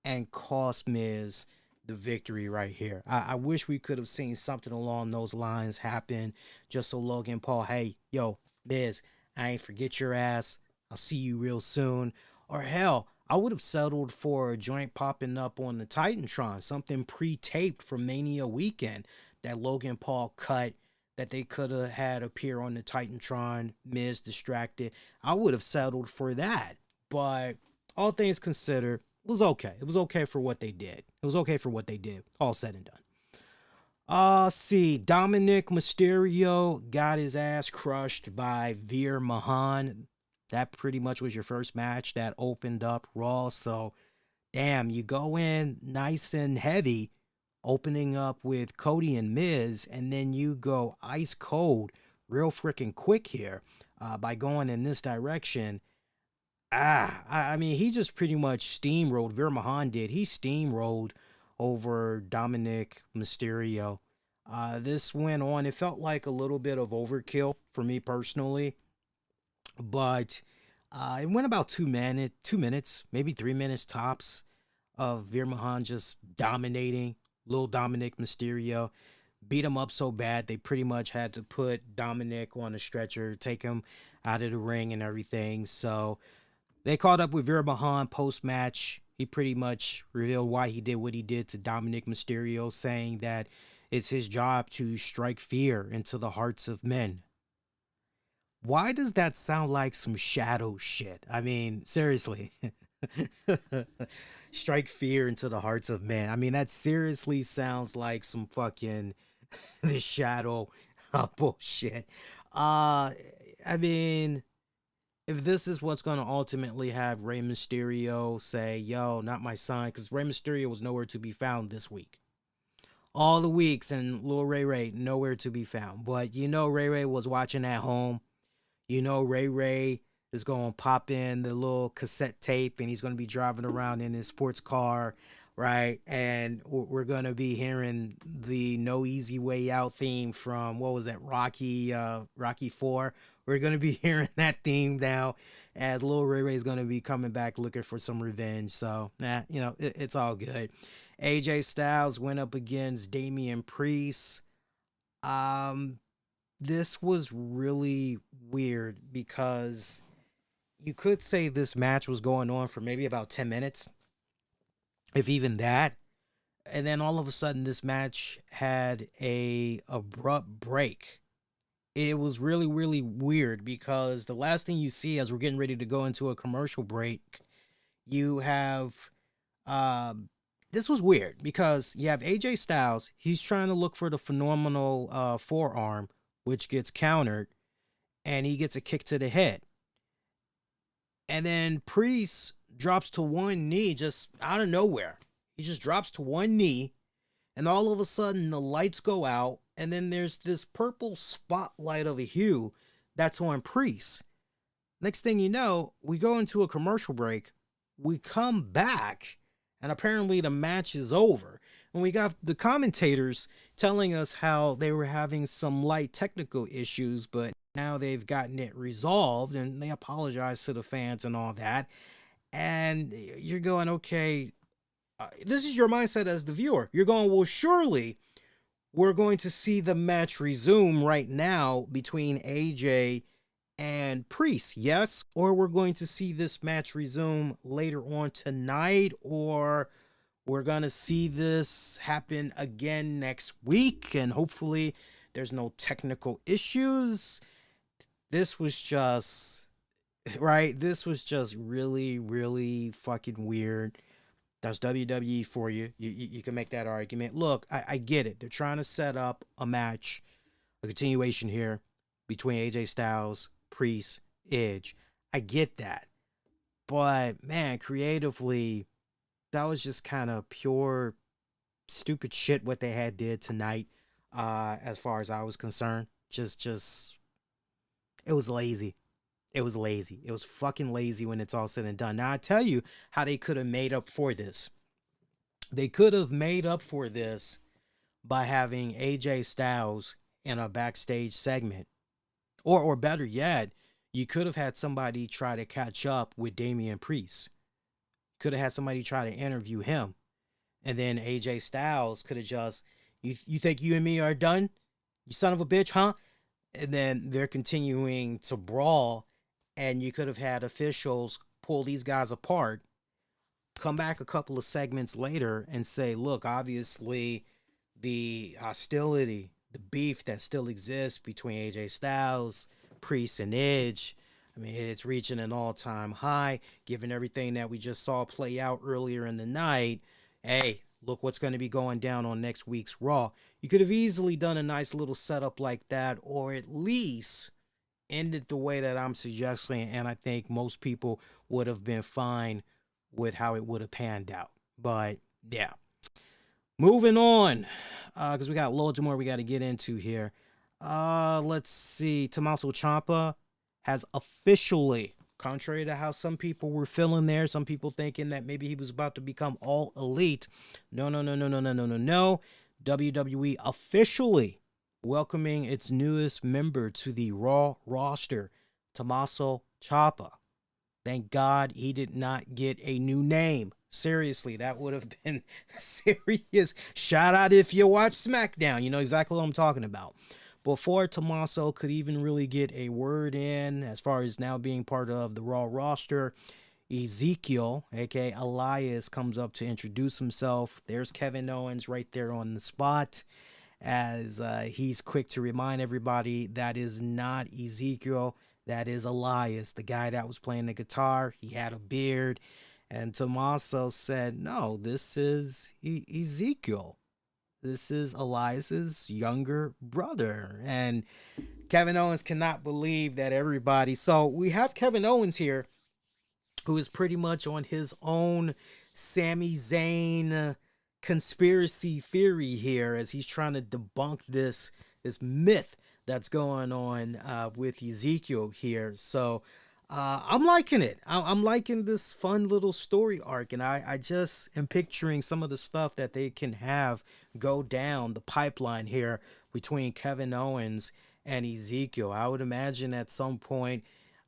and cost Miz the victory right here. I wish we could have seen something along those lines happen, just so Logan Paul, hey, yo, Miz, I ain't forget your ass. I'll see you real soon. Or hell, I would have settled for a joint popping up on the Titantron, something pre-taped for Mania weekend that Logan Paul cut that they could have had appear on the Titantron, Miz distracted. I would have settled for that. But all things considered, it was okay. It was okay for what they did. It was okay for what they did. All said and done. See, Dominic Mysterio got his ass crushed by Veer Mahan. That pretty much was your first match that opened up Raw. So, damn, you go in nice and heavy, opening up with Cody and Miz, and then you go ice cold, real freaking quick here by going in this direction. I mean, he just pretty much steamrolled. Veer Mahan did. He steamrolled over Dominic Mysterio. This went on. It felt like a little bit of overkill for me personally, but it went about 2 minutes, maybe 3 minutes tops of Veer Mahan just dominating little Dominic Mysterio. Beat him up so bad they pretty much had to put Dominic on a stretcher, take him out of the ring and everything. So they caught up with Veer Mahan post-match. He pretty much revealed why he did what he did to Dominic Mysterio, saying that it's his job to strike fear into the hearts of men. Why does that sound like some shadow shit? I mean, seriously. Strike fear into the hearts of men. I mean, that seriously sounds like some fucking the shadow bullshit. I mean, if this is what's going to ultimately have Rey Mysterio say, yo, not my son, because Rey Mysterio was nowhere to be found this week. All the weeks, and Lil Ray nowhere to be found. But you know Ray was watching at home. You know Ray is going to pop in the little cassette tape, and he's going to be driving around in his sports car, right? And we're going to be hearing the No Easy Way Out theme from, what was that, Rocky 4. We're going to be hearing that theme now, as Lil Ray is going to be coming back looking for some revenge. So, it's all good. AJ Styles went up against Damian Priest. This was really weird because you could say this match was going on for maybe about 10 minutes, if even that. And then all of a sudden this match had a abrupt break. It was really, really weird because the last thing you see as we're getting ready to go into a commercial break, you have, this was weird because you have AJ Styles. He's trying to look for the phenomenal forearm, which gets countered, and he gets a kick to the head. And then Priest drops to one knee just out of nowhere. He just drops to one knee, and all of a sudden the lights go out, and then there's this purple spotlight of a hue that's on Priest. Next thing you know, we go into a commercial break. We come back, and apparently the match is over. And we got the commentators telling us how they were having some light technical issues, but now they've gotten it resolved, and they apologize to the fans and all that. And you're going, okay, this is your mindset as the viewer. You're going, well, surely we're going to see the match resume right now between AJ and Priest, yes? Or we're going to see this match resume later on tonight, or we're going to see this happen again next week, and hopefully there's no technical issues. This was just, right? This was just really, really fucking weird. That's WWE for you. You can make that argument. Look, I get it. They're trying to set up a match, a continuation here between AJ Styles, Priest, Edge. I get that. But man, creatively, that was just kind of pure stupid shit what they had did tonight, as far as I was concerned. Just it was lazy. It was lazy. It was fucking lazy when it's all said and done. Now I tell you how they could have made up for this. They could have made up for this by having AJ Styles in a backstage segment. Or better yet, you could have had somebody try to catch up with Damian Priest. Could have had somebody try to interview him. And then AJ Styles could have just, you think you and me are done? You son of a bitch, huh? And then they're continuing to brawl. And you could have had officials pull these guys apart, come back a couple of segments later and say, look, obviously the hostility, the beef that still exists between AJ Styles, Priest, and Edge, I mean, it's reaching an all-time high, given everything that we just saw play out earlier in the night. Hey, look what's going to be going down on next week's Raw. You could have easily done a nice little setup like that, or at least ended the way that I'm suggesting, and I think most people would have been fine with how it would have panned out. But yeah, moving on, because we got loads more we got to get into here. Let's see. Tommaso Ciampa has officially, contrary to how some people were feeling there, some people thinking that maybe he was about to become all elite. No. WWE officially welcoming its newest member to the Raw roster, Tommaso Ciampa. Thank God he did not get a new name. Seriously, that would have been serious. Shout out if you watch SmackDown. You know exactly what I'm talking about. Before Tommaso could even really get a word in as far as now being part of the Raw roster, Ezekiel, aka Elias, comes up to introduce himself. There's Kevin Owens right there on the spot, as he's quick to remind everybody that is not Ezekiel, that is Elias, the guy that was playing the guitar. He had a beard, and Tommaso said, no, this is Ezekiel. This is Elias's younger brother. And Kevin Owens cannot believe that everybody. So we have Kevin Owens here, who is pretty much on his own Sami Zayn conspiracy theory here, as he's trying to debunk this myth that's going on with Ezekiel here. So I'm liking it. I'm liking this fun little story arc, and I just am picturing some of the stuff that they can have go down the pipeline here between Kevin Owens and Ezekiel. I would imagine at some point,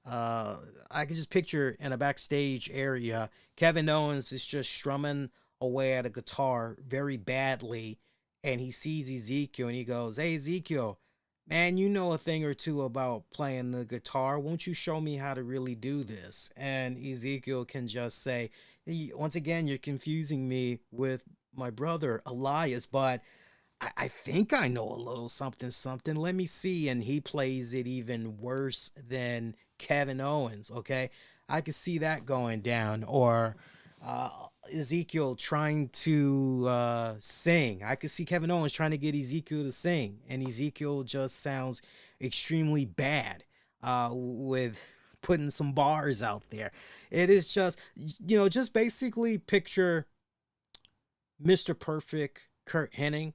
I could just picture in a backstage area, Kevin Owens is just strumming away at a guitar very badly, and he sees Ezekiel and he goes, hey Ezekiel, man, you know a thing or two about playing the guitar. Won't you show me how to really do this? And Ezekiel can just say, once again, you're confusing me with my brother Elias, but I think I know a little something. Let me see. And he plays it even worse than Kevin Owens. Okay. I could see that going down. Or Ezekiel trying to sing. I could see Kevin Owens trying to get Ezekiel to sing, and Ezekiel just sounds extremely bad with putting some bars out there. It is just, just basically picture Mr. Perfect Kurt Hennig.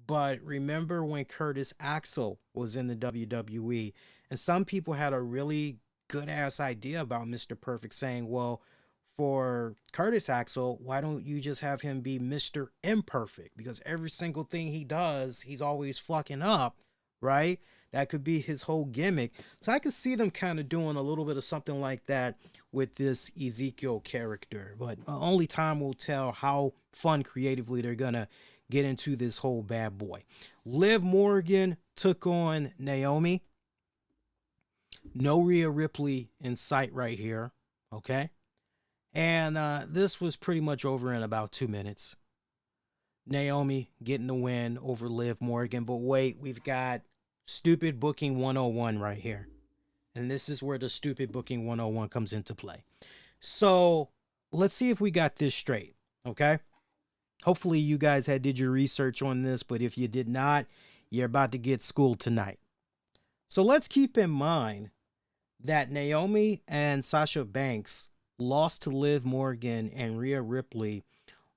But remember when Curtis Axel was in the WWE, and some people had a really good ass idea about Mr. Perfect, saying, well, for Curtis Axel, why don't you just have him be Mr. Imperfect? Because every single thing he does, he's always fucking up, right? That could be his whole gimmick. So I could see them kind of doing a little bit of something like that with this Ezekiel character. But only time will tell how fun creatively they're going to get into this whole bad boy. Liv Morgan took on Naomi. No Rhea Ripley in sight right here, okay? And this was pretty much over in about 2 minutes. Naomi getting the win over Liv Morgan. But wait, we've got stupid booking 101 right here. And this is where the stupid booking 101 comes into play. So let's see if we got this straight, okay? Hopefully you guys did your research on this, but if you did not, you're about to get schooled tonight. So let's keep in mind that Naomi and Sasha Banks lost to Liv Morgan and Rhea Ripley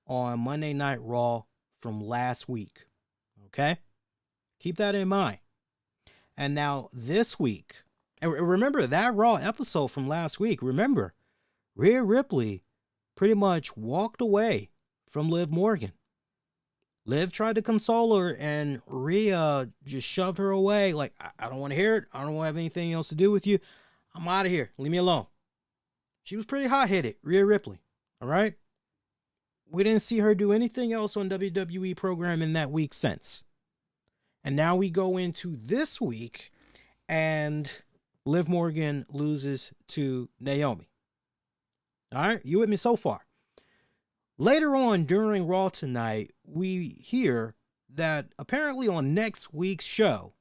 on Monday Night Raw from last week. Okay? Keep that in mind. And now this week, and remember that Raw episode from last week, remember, Rhea Ripley pretty much walked away from Liv Morgan. Liv tried to console her, and Rhea just shoved her away. Like, I don't want to hear it. I don't want to have anything else to do with you. I'm out of here. Leave me alone. She was pretty hot-headed, Rhea Ripley. All right? We didn't see her do anything else on WWE programming that week since. And now we go into this week, and Liv Morgan loses to Naomi. All right? You with me so far? Later on during Raw tonight, we hear that apparently on next week's show,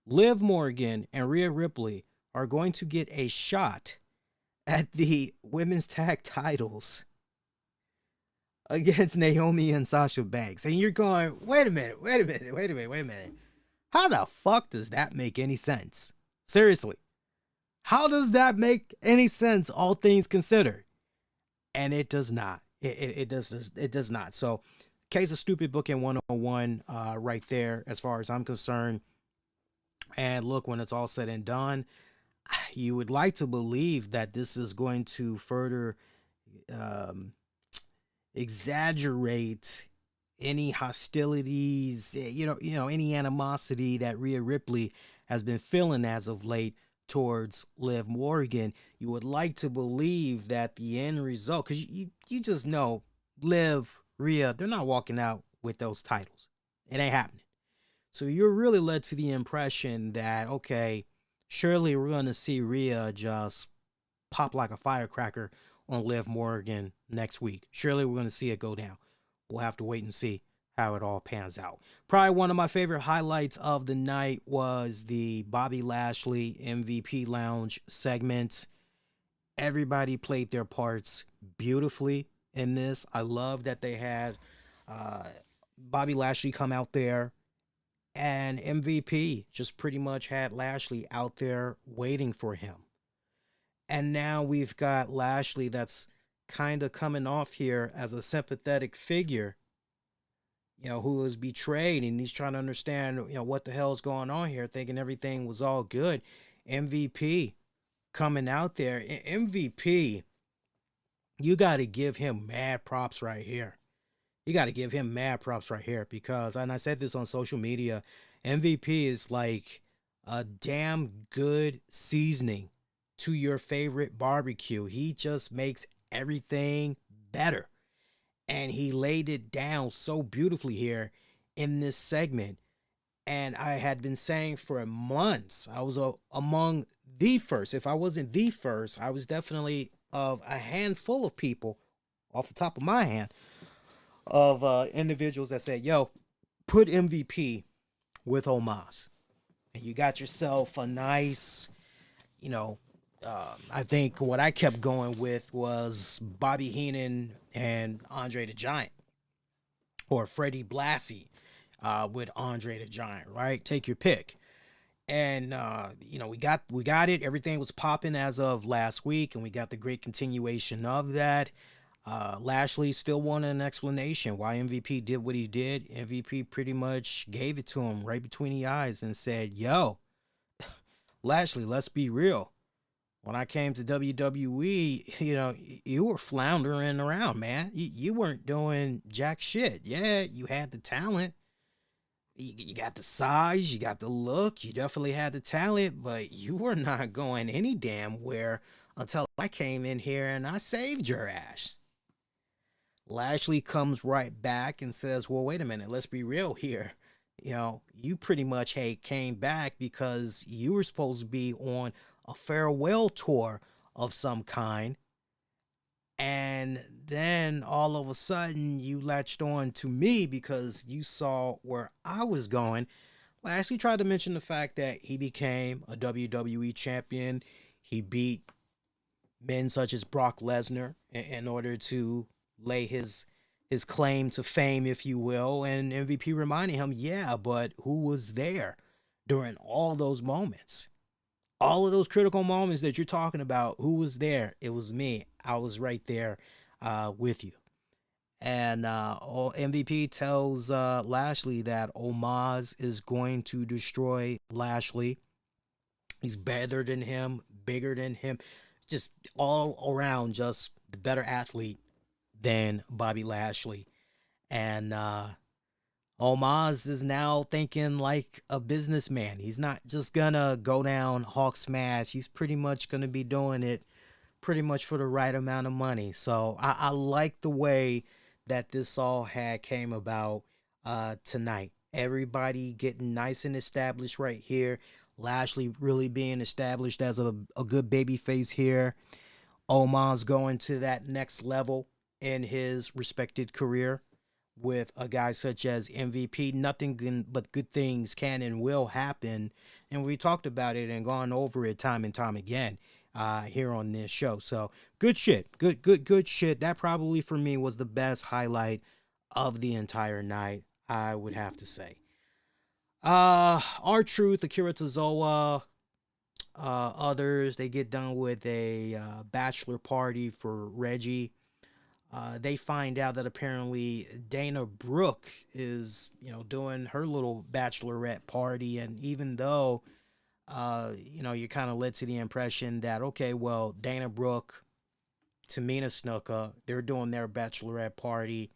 Liv Morgan and Rhea Ripley are going to get a shot at the women's tag titles against Naomi and Sasha Banks. And you're going, wait a minute. How the fuck does that make any sense? Seriously. How does that make any sense, all things considered? And it does not. It does not. So, case of stupid booking 101 right there, as far as I'm concerned. And look, when it's all said and done, you would like to believe that this is going to further exaggerate any hostilities, any animosity that Rhea Ripley has been feeling as of late towards Liv Morgan. You would like to believe that the end result, because you just know Liv, Rhea, they're not walking out with those titles. It ain't happening. So you're really led to the impression that, okay, surely we're going to see Rhea just pop like a firecracker on Liv Morgan next week. Surely we're going to see it go down. We'll have to wait and see how it all pans out. Probably one of my favorite highlights of the night was the Bobby Lashley MVP Lounge segment. Everybody played their parts beautifully in this. I love that they had Bobby Lashley come out there, and MVP just pretty much had Lashley out there waiting for him. And now we've got Lashley that's kind of coming off here as a sympathetic figure, who was betrayed, and he's trying to understand, what the hell's going on here, thinking everything was all good. MVP coming out there. MVP, you got to give him mad props right here. Because, and I said this on social media, MVP is like a damn good seasoning to your favorite barbecue. He just makes everything better. And he laid it down so beautifully here in this segment. And I had been saying for months, I was among the first. If I wasn't the first, I was definitely of a handful of people, off the top of my hand, of individuals that said, yo, put MVP with Omos. And you got yourself a nice, I think what I kept going with was Bobby Heenan and Andre the Giant, or Freddie Blassie with Andre the Giant, right? Take your pick. And we got it. Everything was popping as of last week, and we got the great continuation of that. Lashley still wanted an explanation why MVP did what he did. MVP pretty much gave it to him right between the eyes and said, yo, Lashley, let's be real. When I came to WWE, you were floundering around, man. You weren't doing jack shit. Yeah, you had the talent. You got the size, you got the look, you definitely had the talent, but you were not going any damn where until I came in here and I saved your ass. Lashley comes right back and says, well, wait a minute, let's be real here. You pretty much came back because you were supposed to be on a farewell tour of some kind. And then all of a sudden you latched on to me because you saw where I was going. Lashley tried to mention the fact that he became a WWE champion. He beat men such as Brock Lesnar in order to lay his claim to fame, if you will. And MVP reminding him, yeah, but who was there during all those moments? All of those critical moments that you're talking about, who was there? It was me. I was right there with you. And MVP tells Lashley that Omos is going to destroy Lashley. He's better than him, bigger than him, just all around, just the better athlete than Bobby Lashley. And Omos is now thinking like a businessman. He's not just gonna go down Hawk Smash. He's pretty much gonna be doing it pretty much for the right amount of money. So I like the way that this all had came about tonight. Everybody getting nice and established right here. Lashley really being established as a good baby face here. Omos going to that next level in his respected career with a guy such as MVP. Nothing but good things can and will happen. And we talked about it and gone over it time and time again here on this show. So good shit. Good shit. That probably for me was the best highlight of the entire night, I would have to say. R-Truth, Akira Tozawa, others, they get done with a bachelor party for Reggie. They find out that apparently Dana Brooke is, doing her little bachelorette party. And even though, you're kind of led to the impression that, okay, well, Dana Brooke, Tamina Snuka, they're doing their bachelorette party.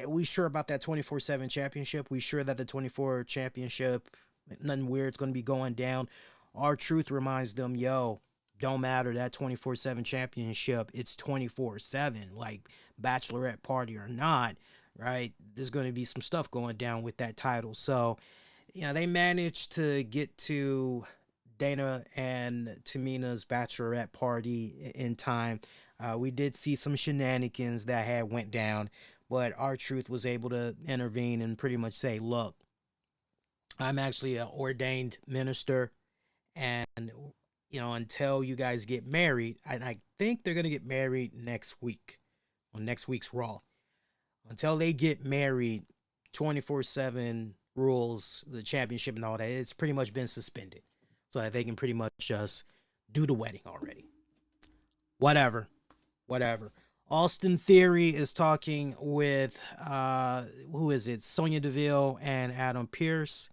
We sure about that 24/7 championship? We sure that the 24 championship, nothing weird's going to be going down? R-Truth reminds them, yo, don't matter that 24/7 championship. It's 24/7, like bachelorette party or not, right? There's going to be some stuff going down with that title. So, they managed to get to Dana and Tamina's bachelorette party in time. We did see some shenanigans that had went down, but R-Truth was able to intervene and pretty much say, look, I'm actually an ordained minister, and until you guys get married, and I think they're gonna get married next week on next week's Raw. Until they get married, 24/7 rules, the championship and all that, it's pretty much been suspended, so that they can pretty much just do the wedding already. Whatever. Austin Theory is talking with who is it? Sonya Deville and Adam Pearce.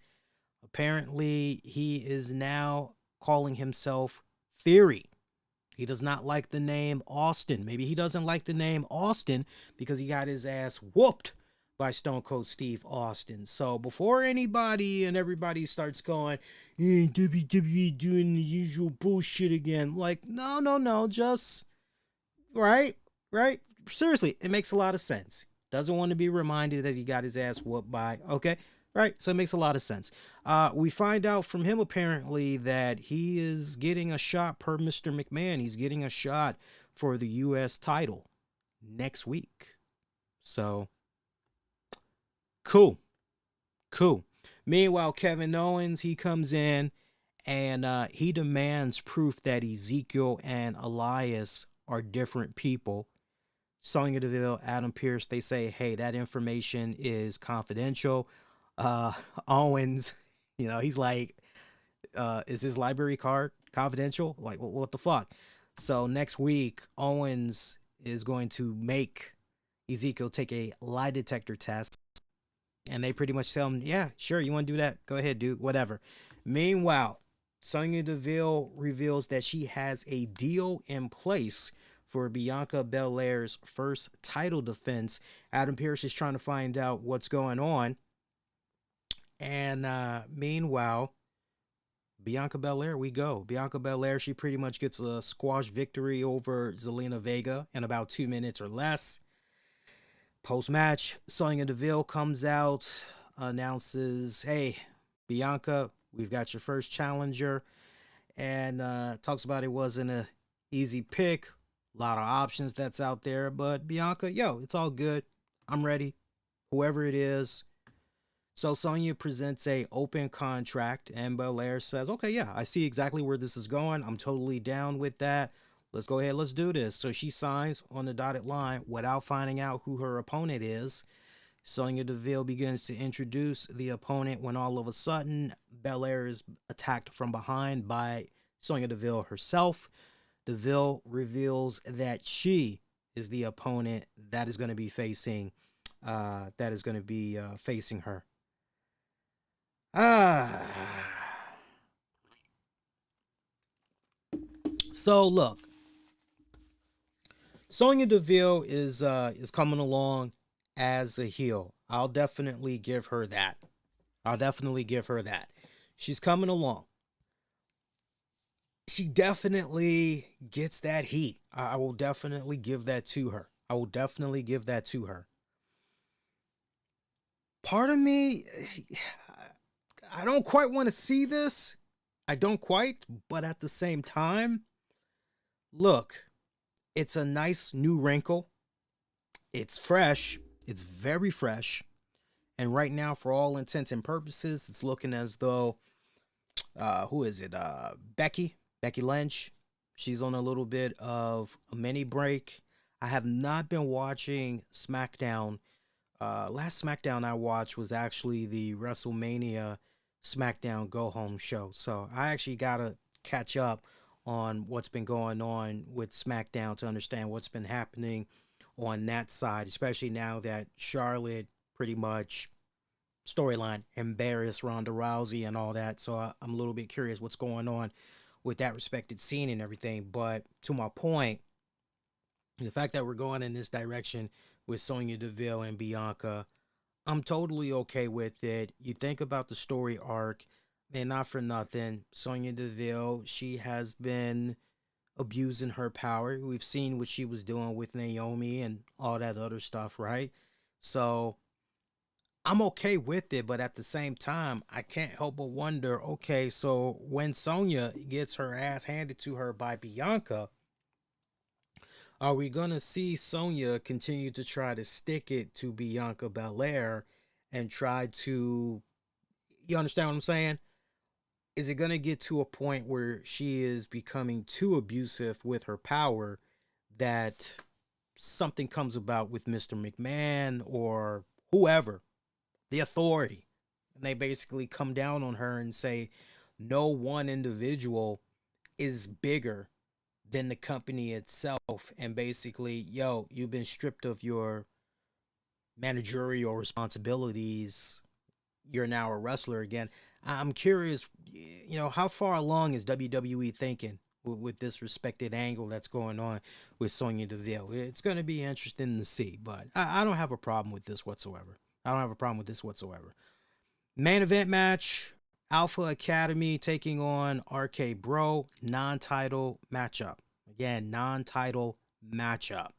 Apparently, he is now calling himself Theory. He does not like the name Austin. Maybe he doesn't like the name Austin because he got his ass whooped by Stone Cold Steve Austin. So before anybody and everybody starts going, WWE doing the usual bullshit again, like, no, just right. Seriously, it makes a lot of sense. Doesn't want to be reminded that he got his ass whooped by, okay? Right, so it makes a lot of sense. We find out from him apparently that he is getting a shot per Mr. McMahon. He's getting a shot for the U.S. title next week. So, cool. Meanwhile, Kevin Owens, he comes in and he demands proof that Ezekiel and Elias are different people. Sonya Deville, Adam Pearce, they say, hey, that information is confidential. Owens, he's like, is his library card confidential? Like, what the fuck? So next week, Owens is going to make Ezekiel take a lie detector test. And they pretty much tell him, yeah, sure, you want to do that? Go ahead, dude, whatever. Meanwhile, Sonya Deville reveals that she has a deal in place for Bianca Belair's first title defense. Adam Pearce is trying to find out what's going on. And meanwhile, Bianca Belair, Bianca Belair, she pretty much gets a squash victory over Zelina Vega in about 2 minutes or less. Post-match, Sonya Deville comes out, announces, hey, Bianca, we've got your first challenger. And talks about it wasn't an easy pick. A lot of options that's out there. But Bianca, it's all good. I'm ready. Whoever it is. So Sonya presents a open contract, and Belair says, okay, yeah, I see exactly where this is going. I'm totally down with that. Let's go ahead. Let's do this. So she signs on the dotted line without finding out who her opponent is. Sonya Deville begins to introduce the opponent when all of a sudden Belair is attacked from behind by Sonya Deville herself. Deville reveals that she is the opponent that is going to be facing facing her. So look, Sonya Deville is coming along as a heel. I'll definitely give her that. She's coming along. She definitely gets that heat. I will definitely give that to her. Part of me, I don't quite want to see this. But at the same time, look, it's a nice new wrinkle. It's fresh. It's very fresh. And right now, for all intents and purposes, it's looking as though, who is it? Becky Lynch. She's on a little bit of a mini break. I have not been watching SmackDown. Last SmackDown I watched was actually the WrestleMania SmackDown Go Home show. So I actually got to catch up on what's been going on with SmackDown to understand what's been happening on that side, especially now that Charlotte pretty much storyline embarrassed Ronda Rousey and all that. So I'm a little bit curious what's going on with that respected scene and everything. But to my point, the fact that we're going in this direction with Sonya Deville and Bianca, I'm totally okay with it. You think about the story arc, and not for nothing, Sonya Deville, she has been abusing her power. We've seen what she was doing with Naomi and all that other stuff, right? So I'm okay with it, but at the same time, I can't help but wonder, okay, so when Sonya gets her ass handed to her by Bianca, are we going to see Sonya continue to try to stick it to Bianca Belair and try to, you understand what I'm saying? Is it going to get to a point where she is becoming too abusive with her power that something comes about with Mr. McMahon or whoever, the authority, and they basically come down on her and say, no one individual is bigger than the company itself, and basically, yo, you've been stripped of your managerial responsibilities. You're now a wrestler again. I'm curious, how far along is WWE thinking with this respected angle that's going on with Sonya Deville? It's going to be interesting to see, but I don't have a problem with this whatsoever. Main event match, Alpha Academy taking on RK Bro, non-title matchup. Again, non-title matchup.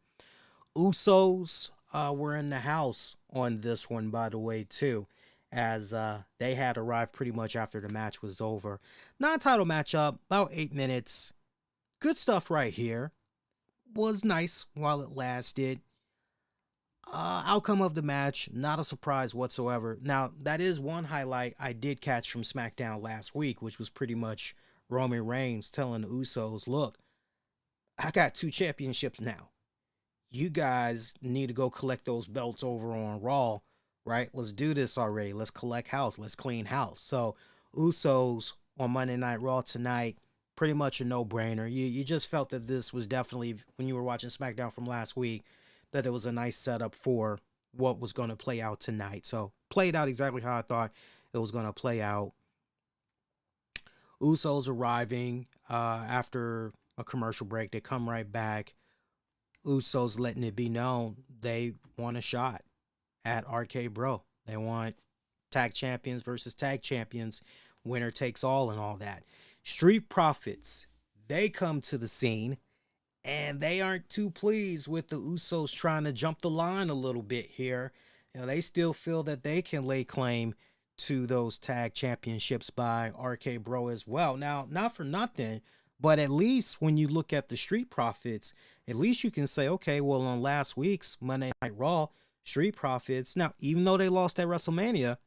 Usos were in the house on this one, by the way, too, as they had arrived pretty much after the match was over. Non-title matchup, about 8 minutes. Good stuff right here. Was nice while it lasted. Outcome of the match, not a surprise whatsoever. Now, that is one highlight I did catch from SmackDown last week, which was pretty much Roman Reigns telling the Usos, look, I got 2 championships now. You guys need to go collect those belts over on Raw, right? Let's do this already. Let's collect house. Let's clean house. So, Usos on Monday Night Raw tonight, pretty much a no-brainer. You just felt that this was definitely, when you were watching SmackDown from last week, that it was a nice setup for what was going to play out tonight. So, played out exactly how I thought it was going to play out. Usos arriving after a commercial break. They come right back. Usos letting it be known they want a shot at RK Bro. They want tag champions versus tag champions. Winner takes all and all that. Street Profits, they come to the scene. And they aren't too pleased with the Usos trying to jump the line a little bit here. They still feel that they can lay claim to those tag championships by RK Bro as well. Now, not for nothing, but at least when you look at the Street Profits, at least you can say, okay, well, on last week's Monday Night Raw, Street Profits, now, even though they lost at WrestleMania,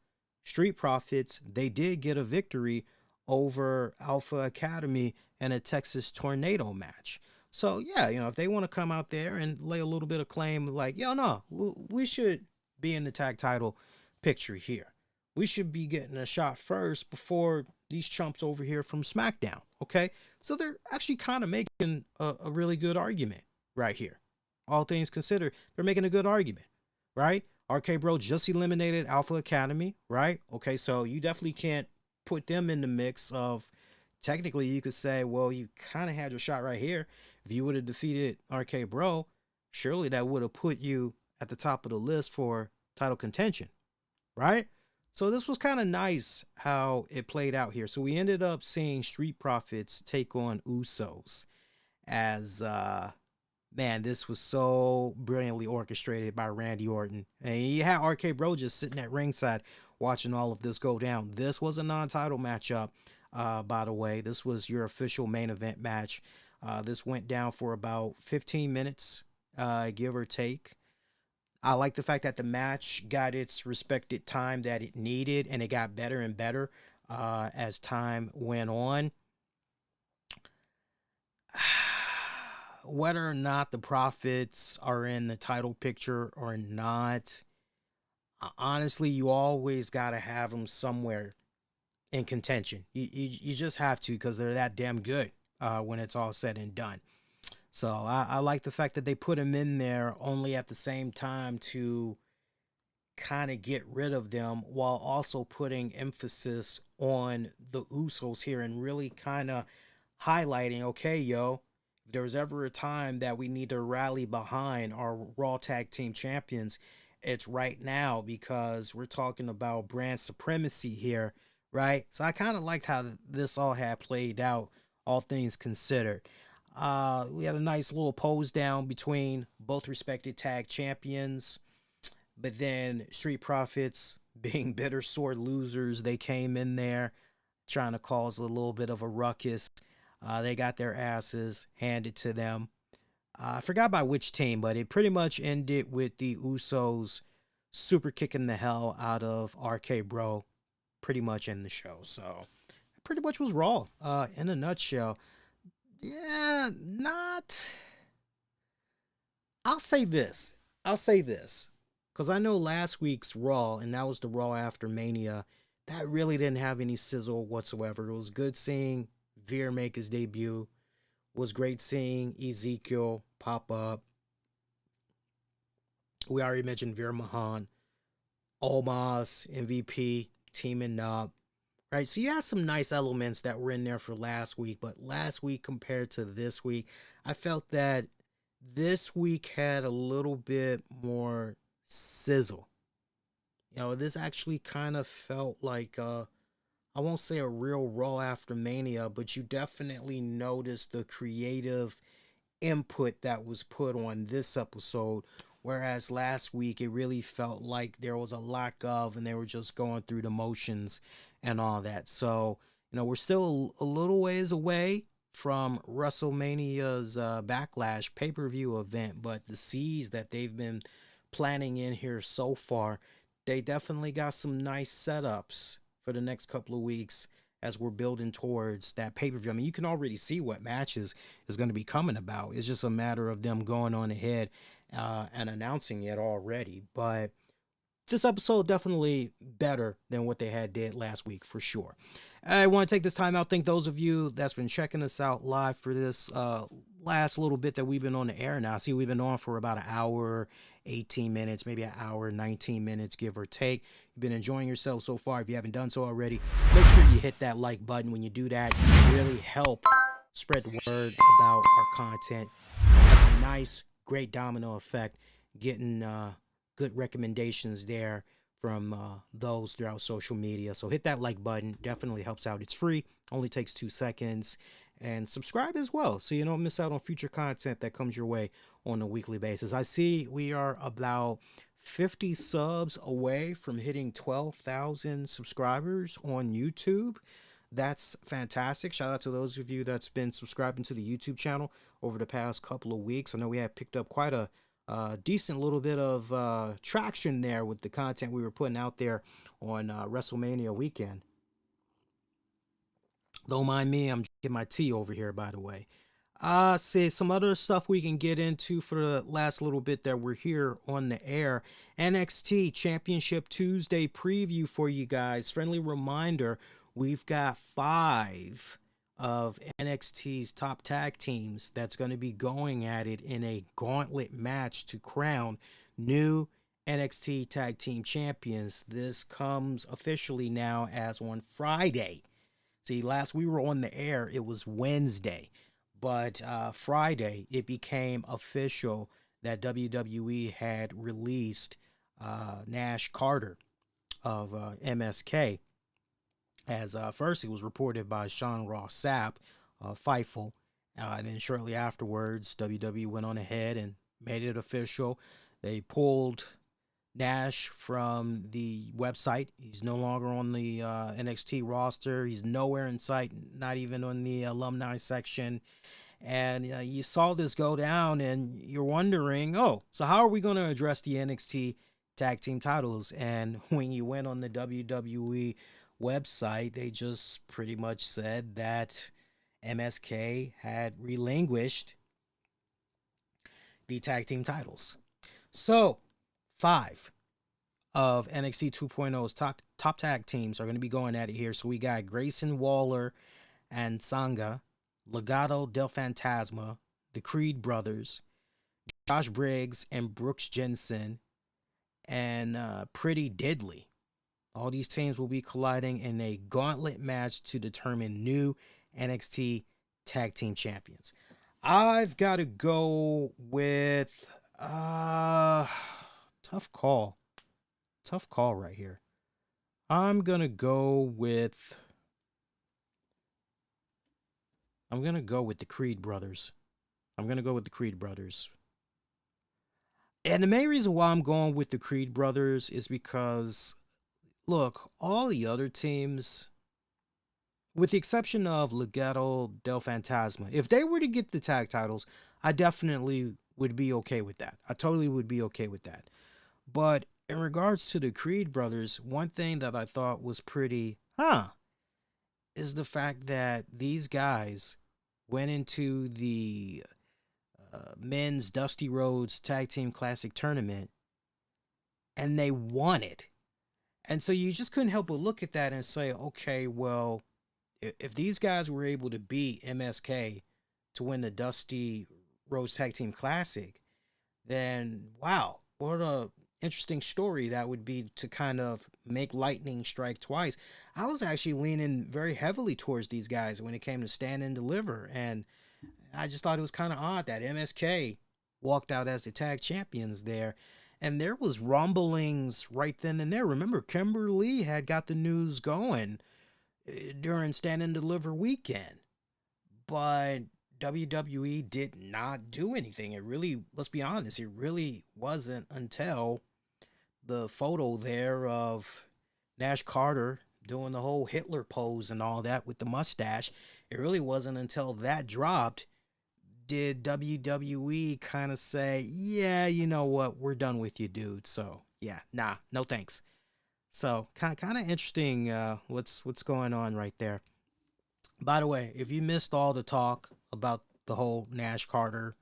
Street Profits, they did get a victory over Alpha Academy in a Texas Tornado match. So, yeah, if they want to come out there and lay a little bit of claim, like, no, we should be in the tag title picture here. we should be getting a shot first before these chumps over here from SmackDown. Okay. So they're actually kind of making a really good argument right here. All things considered, they're making a good argument, right? RK Bro just eliminated Alpha Academy, right? Okay. So you definitely can't put them in the mix of, technically, you could say, well, you kind of had your shot right here. If you would have defeated RK Bro, surely that would have put you at the top of the list for title contention, right? So this was kind of nice how it played out here. So we ended up seeing Street Profits take on Usos as man, this was so brilliantly orchestrated by Randy Orton. And you had RK Bro just sitting at ringside watching all of this go down. This was a non-title matchup, by the way. This was your official main event match. This went down for about 15 minutes, give or take. I like the fact that the match got its respected time that it needed, and it got better and better as time went on. Whether or not the Profits are in the title picture or not, honestly, you always got to have them somewhere in contention. You just have to, because they're that damn good when it's all said and done. So I like the fact that they put them in there only at the same time to kind of get rid of them, while also putting emphasis on the Usos here and really kind of highlighting, okay, yo, if there was ever a time that we need to rally behind our Raw Tag Team Champions, it's right now, because we're talking about brand supremacy here, right? So I kind of liked how this all had played out, all things considered. We had a nice little pose down between both respected tag champions, but then Street Profits, being bitter sore losers, they came in there trying to cause a little bit of a ruckus. They got their asses handed to them. I forgot by which team, but it pretty much ended with the Usos super kicking the hell out of RK Bro pretty much in the show. So it pretty much was Raw in a nutshell. Yeah, not. I'll say this. Because I know last week's Raw, and that was the Raw after Mania, that really didn't have any sizzle whatsoever. It was good seeing Veer make his debut. It was great seeing Ezekiel pop up. We already mentioned Veer Mahan. Omos, MVP, teaming up. Right, so you had some nice elements that were in there for last week, but last week compared to this week, I felt that this week had a little bit more sizzle. You know, this actually kind of felt like, I won't say a real Raw after Mania, but you definitely noticed the creative input that was put on this episode. Whereas last week, it really felt like there was a lack of, and they were just going through the motions and all that. So, you know, we're still a little ways away from WrestleMania's Backlash pay-per-view event, but the seeds that they've been planning in here so far, they definitely got some nice setups for the next couple of weeks as we're building towards that pay-per-view. I mean, you can already see what matches is going to be coming about. It's just a matter of them going on ahead and announcing it already. But this episode definitely better than what they had did last week for sure. I want to take this time out, thank those of you that's been checking us out live for this last little bit that we've been on the air now. See, we've been on for about an hour, 18 minutes, maybe an hour, 19 minutes, give or take. You've been enjoying yourself so far. If you haven't done so already, make sure you hit that like button. When you do that, you really help spread the word about our content. It's a nice, great domino effect, getting good recommendations there from those throughout social media. So hit that like button. Definitely helps out. It's free. Only takes 2 seconds. And subscribe as well, so you don't miss out on future content that comes your way on a weekly basis. I see we are about 50 subs away from hitting 12,000 subscribers on YouTube. That's fantastic. Shout out to those of you that's been subscribing to the YouTube channel over the past couple of weeks. I know we have picked up quite a decent little bit of traction there with the content we were putting out there on WrestleMania weekend. Don't mind me, I'm drinking my tea over here, by the way. See some other stuff we can get into for the last little bit that we're here on the air. NXT Championship Tuesday preview for you guys. Friendly reminder, we've got 5 of NXT's top tag teams that's going to be going at it in a gauntlet match to crown new NXT tag team champions. This comes officially now as on Friday. See, last we were on the air, it was Wednesday. But Friday, it became official that WWE had released Nash Carter of MSK. As first, it was reported by Sean Ross Sapp, Fightful. And then shortly afterwards, WWE went on ahead and made it official. They pulled Nash from the website. He's no longer on the NXT roster. He's nowhere in sight, not even on the alumni section. And you saw this go down, and you're wondering, oh, so how are we going to address the NXT tag team titles? And when you went on the WWE website, they just pretty much said that MSK had relinquished the tag team titles. So 5 of NXT 2.0's top tag teams are going to be going at it here. So we got Grayson Waller and Sangha, Legado del Fantasma, the Creed brothers, Josh Briggs and Brooks Jensen, and Pretty Deadly. All these teams will be colliding in a gauntlet match to determine new NXT tag team champions. I've got to go with tough call right here. I'm gonna go with the Creed brothers. And the main reason why I'm going with the Creed brothers is because, look, all the other teams, with the exception of Legado del Fantasma, if they were to get the tag titles, I definitely would be okay with that. I totally would be okay with that. But in regards to the Creed brothers, one thing that I thought was pretty, is the fact that these guys went into the men's Dusty Rhodes Tag Team Classic tournament and they won it. And so you just couldn't help but look at that and say, okay, well, if these guys were able to beat MSK to win the Dusty Rhodes Tag Team Classic, then wow, what a interesting story that would be to kind of make lightning strike twice. I was actually leaning very heavily towards these guys when it came to Stand and Deliver, and I just thought it was kind of odd that MSK walked out as the tag champions there. And there was rumblings right then and there. Remember, Kimberly had got the news going during Stand and Deliver weekend, but WWE did not do anything. It really, let's be honest, it really wasn't until the photo there of Nash Carter doing the whole Hitler pose and all that with the mustache. It really wasn't until that dropped did WWE kind of say, yeah, you know what, we're done with you, dude. So yeah, nah, no thanks. So kind of interesting what's going on right there. By the way, if you missed all the talk about the whole Nash Carter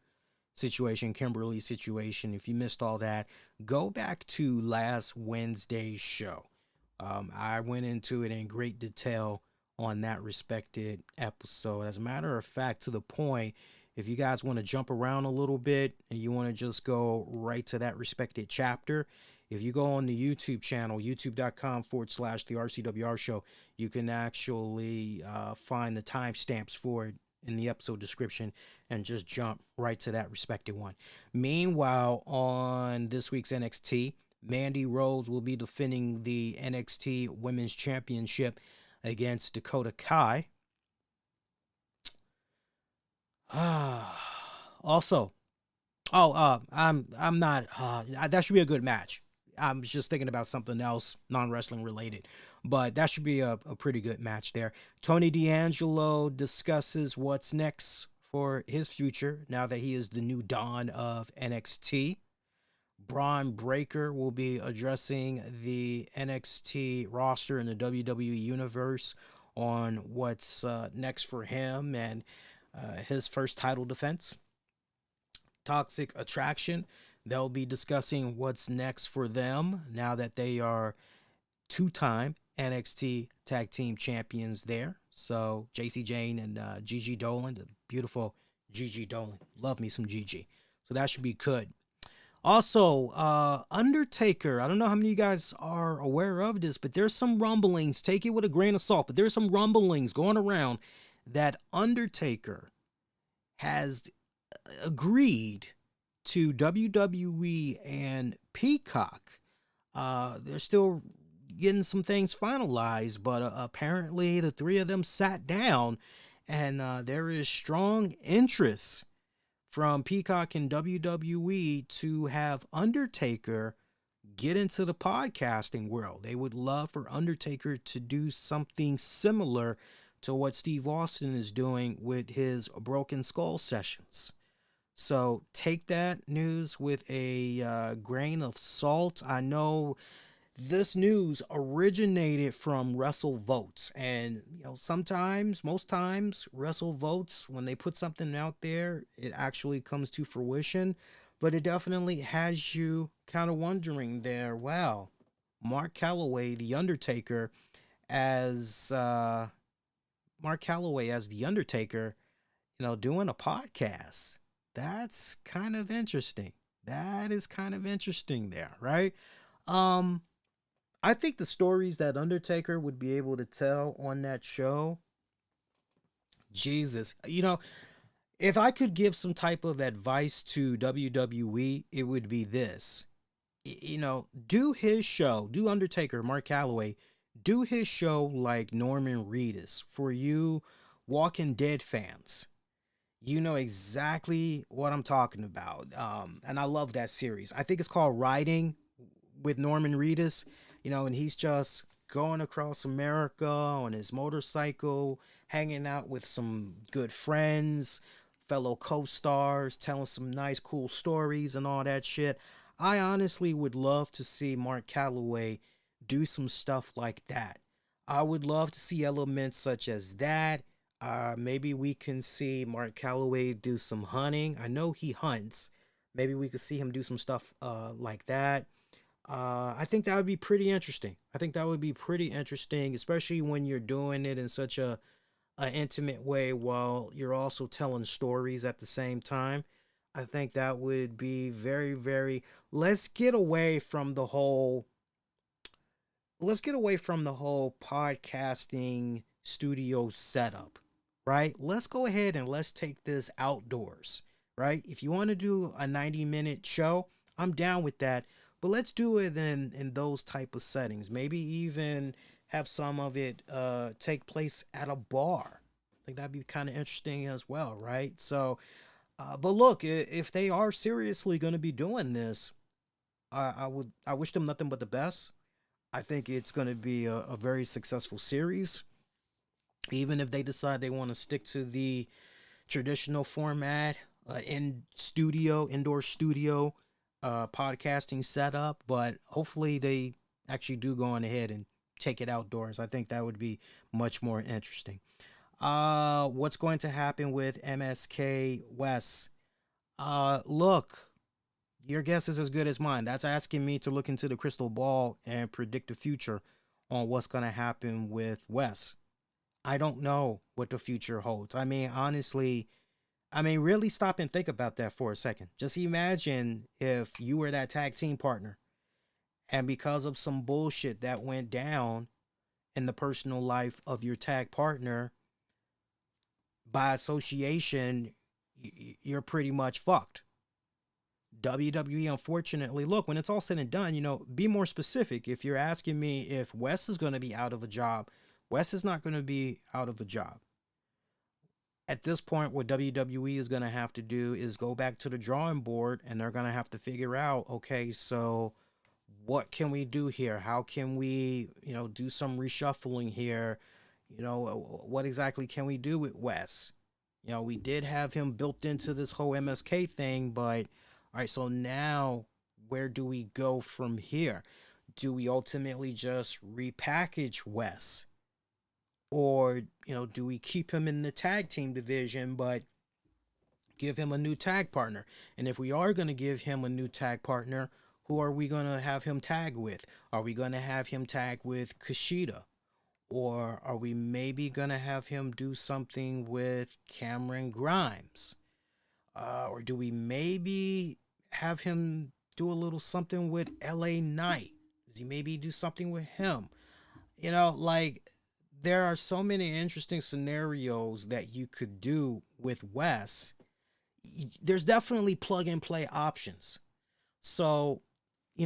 situation, Kimberly situation, if you missed all that, go back to last Wednesday's show. I went into it in great detail on that respected episode. As a matter of fact, to the point, if you guys want to jump around a little bit and you want to just go right to that respected chapter, if you go on the YouTube channel, youtube.com/the RCWR show, you can actually find the timestamps for it in the episode description and just jump right to that respected one. Meanwhile, on this week's NXT, Mandy Rose will be defending the NXT Women's Championship against Dakota Kai. Also, I'm not. That should be a good match. I'm just thinking about something else, non-wrestling related, but that should be a pretty good match there. Tony D'Angelo discusses what's next for his future now that he is the new Don of NXT. Braun Breaker will be addressing the NXT roster in the WWE universe on what's next for him, and his first title defense. Toxic Attraction, they'll be discussing what's next for them now that they are two-time NXT Tag Team Champions there. So JC Jane and Gigi Dolan, the beautiful Gigi Dolan. Love me some Gigi. So that should be good. Also, Undertaker. I don't know how many of you guys are aware of this, but there's some rumblings. Take it with a grain of salt, but there's some rumblings going around that Undertaker has agreed to WWE and Peacock. They're still getting some things finalized, but apparently the three of them sat down, and there is strong interest from Peacock and WWE to have Undertaker get into the podcasting world. They would love for Undertaker to do something similar to what Steve Austin is doing with his Broken Skull sessions. So take that news with a grain of salt. I know this news originated from WrestleVotes, and sometimes, most times, WrestleVotes, when they put something out there, it actually comes to fruition. But it definitely has you kind of wondering there. Wow, Mark Calloway, the Undertaker, as the Undertaker, doing a podcast. That's kind of interesting. That is kind of interesting there, right? I think the stories that Undertaker would be able to tell on that show, Jesus, if I could give some type of advice to WWE, it would be this. Do his show, do Undertaker, Mark Calloway, do his show like Norman Reedus. For you Walking Dead fans, you know exactly what I'm talking about. And I love that series. I think it's called Riding with Norman Reedus. And he's just going across America on his motorcycle, hanging out with some good friends, fellow co-stars, telling some nice, cool stories and all that shit. I honestly would love to see Mark Calloway do some stuff like that. I would love to see elements such as that. Maybe we can see Mark Calloway do some hunting. I know he hunts. Maybe we could see him do some stuff like that. I think that would be pretty interesting. Especially when you're doing it in such a intimate way while you're also telling stories at the same time. I think that would be very, very. Let's get away from the whole podcasting studio setup, right? Let's go ahead and let's take this outdoors, right? If you want to do a 90-minute show, I'm down with that. But let's do it in those type of settings. Maybe even have some of it take place at a bar. I think that'd be kind of interesting as well, right? So, but look, if they are seriously going to be doing this, I wish them nothing but the best. I think it's going to be a very successful series. Even if they decide they want to stick to the traditional format, indoor studio podcasting setup, but hopefully they actually do go on ahead and take it outdoors. I think that would be much more interesting. What's going to happen with MSK West? Look, your guess is as good as mine. That's asking me to look into the crystal ball and predict the future on what's going to happen with West. I don't know what the future holds. I mean, honestly, really stop and think about that for a second. Just imagine if you were that tag team partner, and because of some bullshit that went down in the personal life of your tag partner, by association, you're pretty much fucked. WWE, unfortunately, look, when it's all said and done, be more specific. If you're asking me if Wes is going to be out of a job, Wes is not going to be out of a job. At this point, what WWE is going to have to do is go back to the drawing board, and they're going to have to figure out, okay, so what can we do here? How can we, do some reshuffling here? What exactly can we do with Wes? We did have him built into this whole MSK thing, but all right, so now where do we go from here? Do we ultimately just repackage Wes? Or, do we keep him in the tag team division, but give him a new tag partner? And if we are going to give him a new tag partner, who are we going to have him tag with? Are we going to have him tag with Kushida? Or are we maybe going to have him do something with Cameron Grimes? Or do we maybe have him do a little something with LA Knight? Does he maybe do something with him? There are so many interesting scenarios that you could do with Wes. There's definitely plug and play options. So,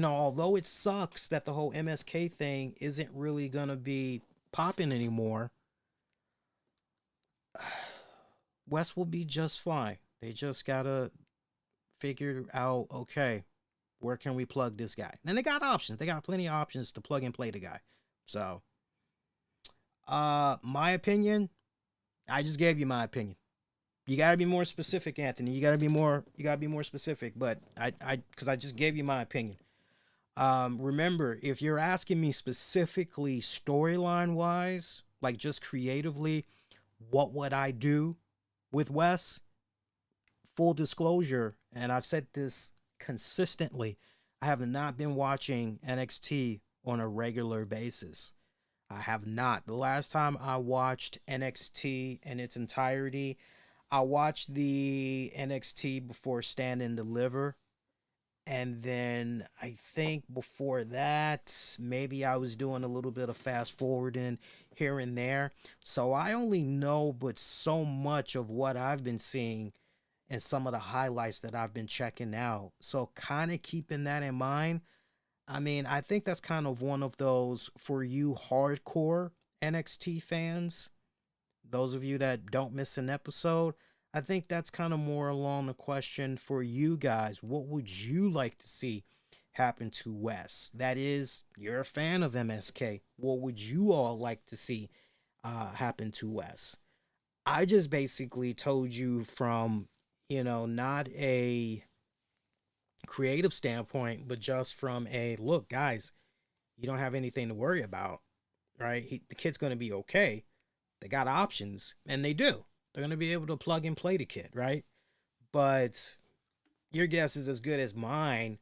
although it sucks that the whole MSK thing isn't really going to be popping anymore, Wes will be just fine. They just got to figure out, okay, where can we plug this guy? And they got options. They got plenty of options to plug and play the guy. So, my opinion, I just gave you my opinion. You gotta be more specific, Anthony. You gotta be more specific. But because I just gave you my opinion. Remember, if you're asking me specifically storyline wise, like just creatively, what would I do with Wes? Full disclosure, and I've said this consistently, I have not been watching NXT on a regular basis. I have not. The last time I watched NXT in its entirety, I watched the NXT before Stand and Deliver. And then I think before that, maybe I was doing a little bit of fast forwarding here and there. So I only know but so much of what I've been seeing and some of the highlights that I've been checking out. So kind of keeping that in mind. I mean, I think that's kind of one of those for you hardcore NXT fans, those of you that don't miss an episode. I think that's kind of more along the question for you guys. What would you like to see happen to Wes? That is, you're a fan of MSK. What would you all like to see happen to Wes? I just basically told you from, not a creative standpoint, but just from a look, guys, you don't have anything to worry about, right? The kid's going to be okay. They got options, and they do. They're going to be able to plug and play the kid, right? But your guess is as good as mine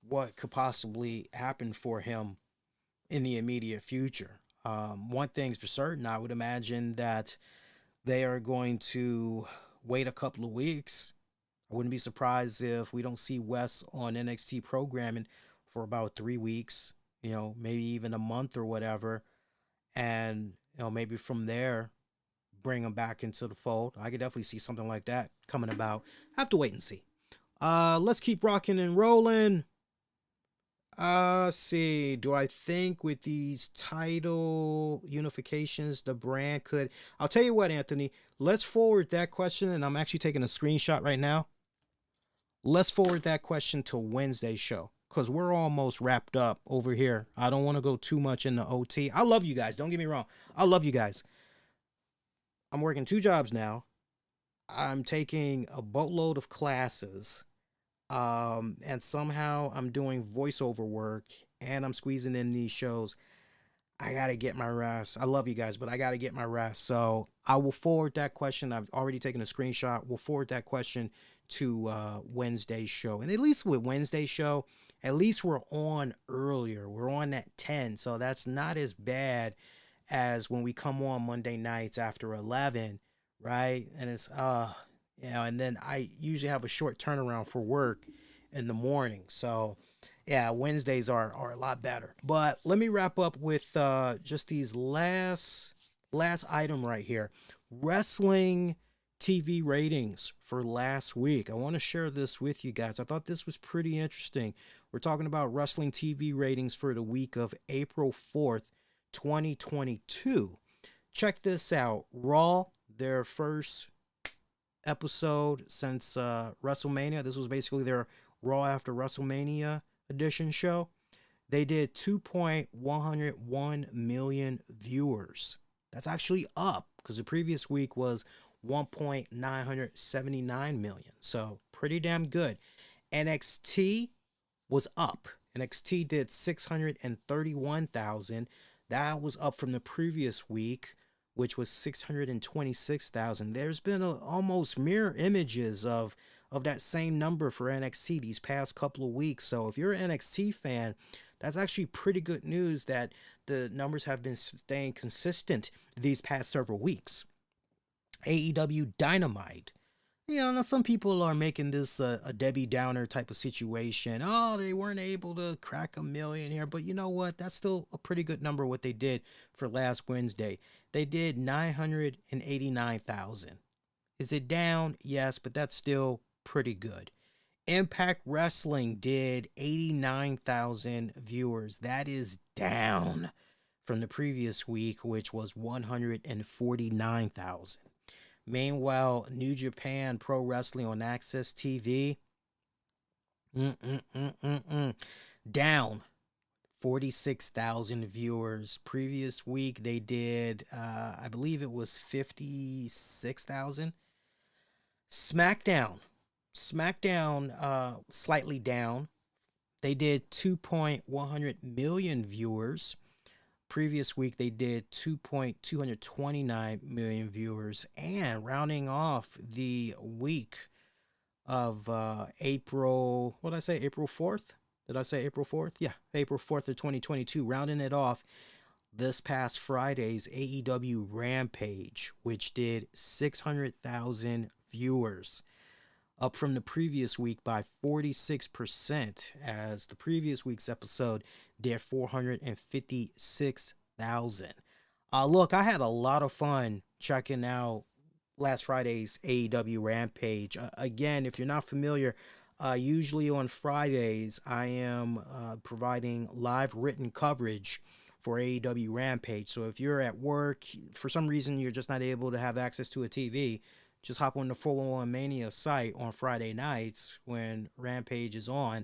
what could possibly happen for him in the immediate future. One thing's for certain, I would imagine that they are going to wait a couple of weeks. I wouldn't be surprised if we don't see Wes on NXT programming for about 3 weeks, maybe even a month or whatever. And, maybe from there, bring him back into the fold. I could definitely see something like that coming about. I have to wait and see. Let's keep rocking and rolling. See, do I think with these title unifications, the brand could... I'll tell you what, Anthony, let's forward that question, and I'm actually taking a screenshot right now. Let's forward that question to Wednesday's show, because we're almost wrapped up over here. I don't want to go too much into OT. I love you guys. Don't get me wrong. I love you guys. I'm working 2 jobs now. I'm taking a boatload of classes. And somehow I'm doing voiceover work and I'm squeezing in these shows. I got to get my rest. I love you guys, but I got to get my rest. So I will forward that question. I've already taken a screenshot. We'll forward that question to Wednesday's show. And at least with Wednesday's show, at least we're on earlier. We're on at 10. So that's not as bad as when we come on Monday nights after 11, right? And it's, and then I usually have a short turnaround for work in the morning. So, yeah, Wednesdays are a lot better. But let me wrap up with just these last item right here. Wrestling TV ratings for last week. I want to share this with you guys. I thought this was pretty interesting. We're talking about wrestling TV ratings for the week of April 4th, 2022. Check this out. Raw, their first episode since WrestleMania. This was basically their Raw after WrestleMania edition show. They did 2.101 million viewers. That's actually up because the previous week was 1.979 million. So pretty damn good. NXT was up. NXT did 631,000. That was up from the previous week. which was 626,000. There's been almost mirror images of that same number for NXT these past couple of weeks. So if you're an NXT fan, that's actually pretty good news that the numbers have been staying consistent these past several weeks. AEW Dynamite. You know, now some people are making this a Debbie Downer type of situation. Oh, they weren't able to crack 1 million here. But you know what? That's still a pretty good number what they did for last Wednesday. They did 989,000. Is it down? Yes, but that's still pretty good. Impact Wrestling did 89,000 viewers. That is down from the previous week, which was 149,000. Meanwhile, New Japan Pro Wrestling on Access TV, down 46,000 viewers. Previous week, they did, I believe it was 56,000. SmackDown, slightly down. They did 2.100 million viewers. Previous week, they did 2.229 million viewers. And rounding off the week of April, what did I say, April 4th? Did I say April 4th? Yeah, April 4th of 2022. Rounding it off, this past Friday's AEW Rampage, which did 600,000 viewers, up from the previous week by 46%, as the previous week's episode did 456,000. Look, I had a lot of fun checking out last Friday's AEW Rampage. Again, if you're not familiar, usually on Fridays, I am providing live written coverage for AEW Rampage. So if you're at work, for some reason you're just not able to have access to a TV, just hop on the 411 Mania site on Friday nights when Rampage is on,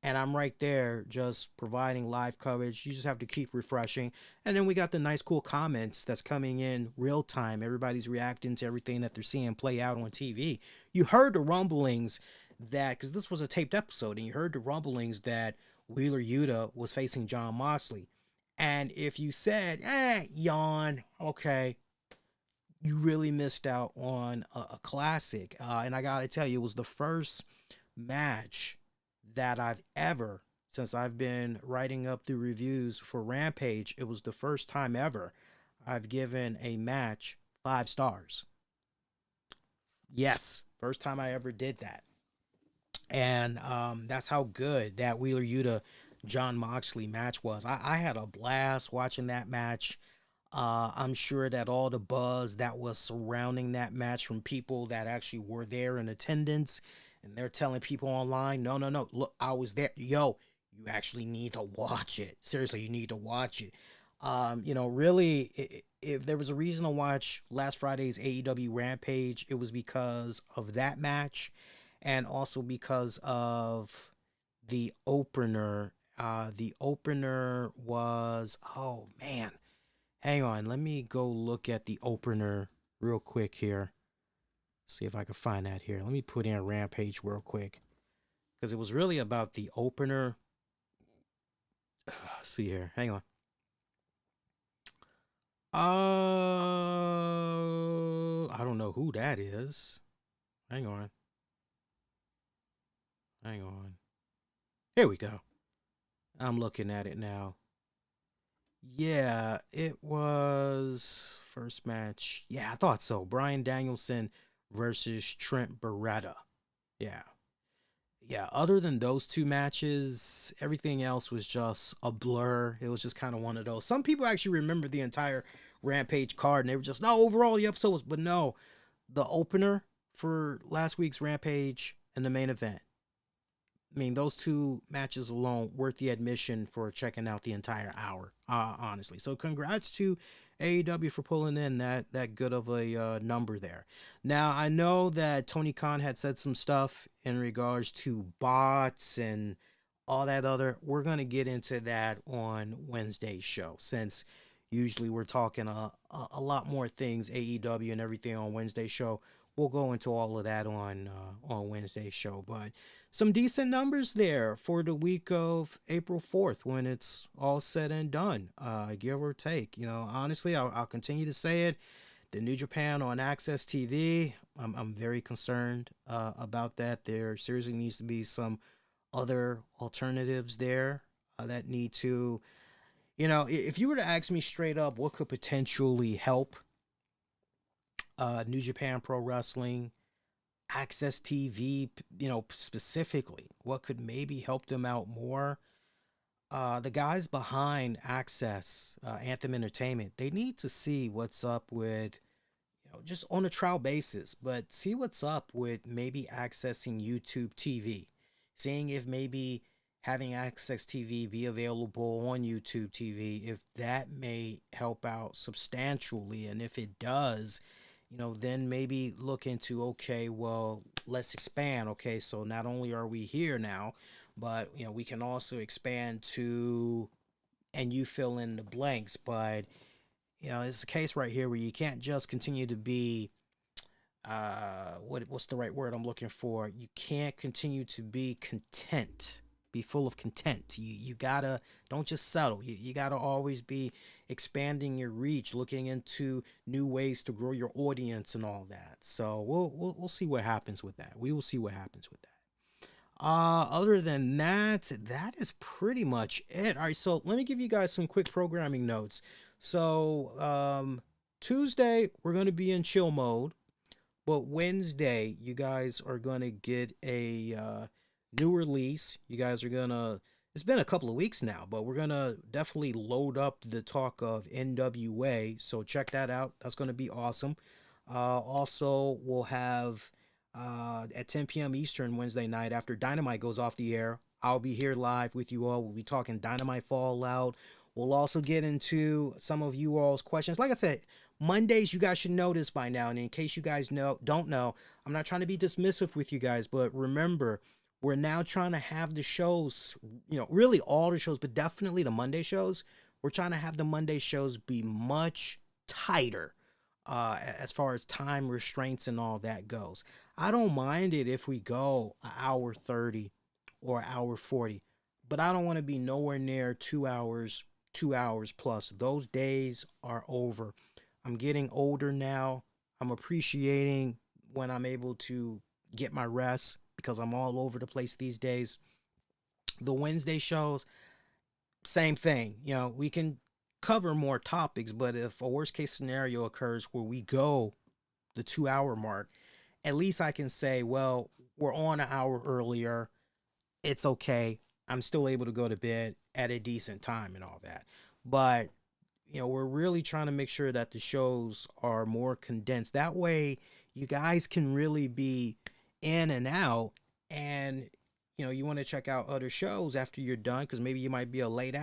and I'm right there just providing live coverage. You just have to keep refreshing. And then we got the nice, cool comments that's coming in real time. Everybody's reacting to everything that they're seeing play out on TV. You heard the rumblings that, because this was a taped episode, and you heard the rumblings that Wheeler Yuta was facing Jon Moxley. And if you said, yawn, okay, you really missed out on a classic. And I gotta tell you, it was the first match that I've ever, since I've been writing up the reviews for Rampage, it was the first time ever I've given a match 5 stars. Yes, first time I ever did that. And that's how good that Wheeler Yuta Jon Moxley match was. I had a blast watching that match. I'm sure that all the buzz that was surrounding that match from people that actually were there in attendance, and they're telling people online, no, look, I was there. Yo, you actually need to watch it. Seriously, you need to watch it. Really, if there was a reason to watch last Friday's AEW Rampage, it was because of that match, and also because of the opener. The opener was, oh man, hang on, let me go look at the opener real quick here. See if I can find that here. Let me put in Rampage real quick, because it was really about the opener. See here, hang on. I don't know who that is. Hang on. Here we go. I'm looking at it now. Yeah, it was first match. Yeah, I thought so. Bryan Danielson versus Trent Beretta. Yeah. Other than those 2 matches, everything else was just a blur. It was just kind of one of those. Some people actually remember the entire Rampage card, and they were just, no, overall the episode was, but no, the opener for last week's Rampage and the main event. I mean, those 2 matches alone worth the admission for checking out the entire hour, honestly. So congrats to AEW for pulling in that good of a number there. Now, I know that Tony Khan had said some stuff in regards to bots and all that other. We're going to get into that on Wednesday's show, since usually we're talking a lot more things, AEW and everything on Wednesday's show. we'll go into all of that on Wednesday's show. But some decent numbers there for the week of April 4th when it's all said and done, give or take. Honestly, I'll continue to say it. The New Japan on Access TV, I'm very concerned about that. There seriously needs to be some other alternatives there that need to, if you were to ask me straight up what could potentially help New Japan Pro Wrestling, Access TV, specifically, what could maybe help them out more? The guys behind Access, Anthem Entertainment, they need to see what's up with, just on a trial basis, but see what's up with maybe accessing YouTube TV, seeing if maybe having Access TV be available on YouTube TV, if that may help out substantially. And if it does, then maybe look into, okay, well, let's expand. Okay, so not only are we here now, but, we can also expand to, and you fill in the blanks. But, it's a case right here where you can't just continue to be, what's the right word I'm looking for? You can't continue to be content, be full of content. You gotta, don't just settle. You gotta always be expanding your reach, looking into new ways to grow your audience and all that. So we'll see what happens with that. We will see what happens with that. Other than that, that is pretty much it. All right, so let me give you guys some quick programming notes. So Tuesday we're gonna be in chill mode, but Wednesday you guys are gonna get a new release. You guys are gonna, it's been a couple of weeks now, but we're gonna definitely load up the talk of NWA, so check that out. That's gonna be awesome. Also, we'll have at 10 p.m. Eastern Wednesday night, after Dynamite goes off the air, I'll be here live with you all. We'll be talking Dynamite Fallout. We'll also get into some of you all's questions. Like I said, Mondays, you guys should know this by now. And in case you guys don't know, I'm not trying to be dismissive with you guys, but remember, we're now trying to have the shows, really all the shows, but definitely the Monday shows. We're trying to have the Monday shows be much tighter as far as time restraints and all that goes. I don't mind it if we go an hour 30 or an hour 40, but I don't want to be nowhere near 2 hours plus. Those days are over. I'm getting older now. I'm appreciating when I'm able to get my rest, because I'm all over the place these days. The Wednesday shows, same thing. We can cover more topics, but if a worst case scenario occurs where we go the 2 hour mark, at least I can say, well, we're on an hour earlier. It's okay. I'm still able to go to bed at a decent time and all that. But, we're really trying to make sure that the shows are more condensed. That way you guys can really be in and out, and you want to check out other shows after you're done, because maybe you might be a late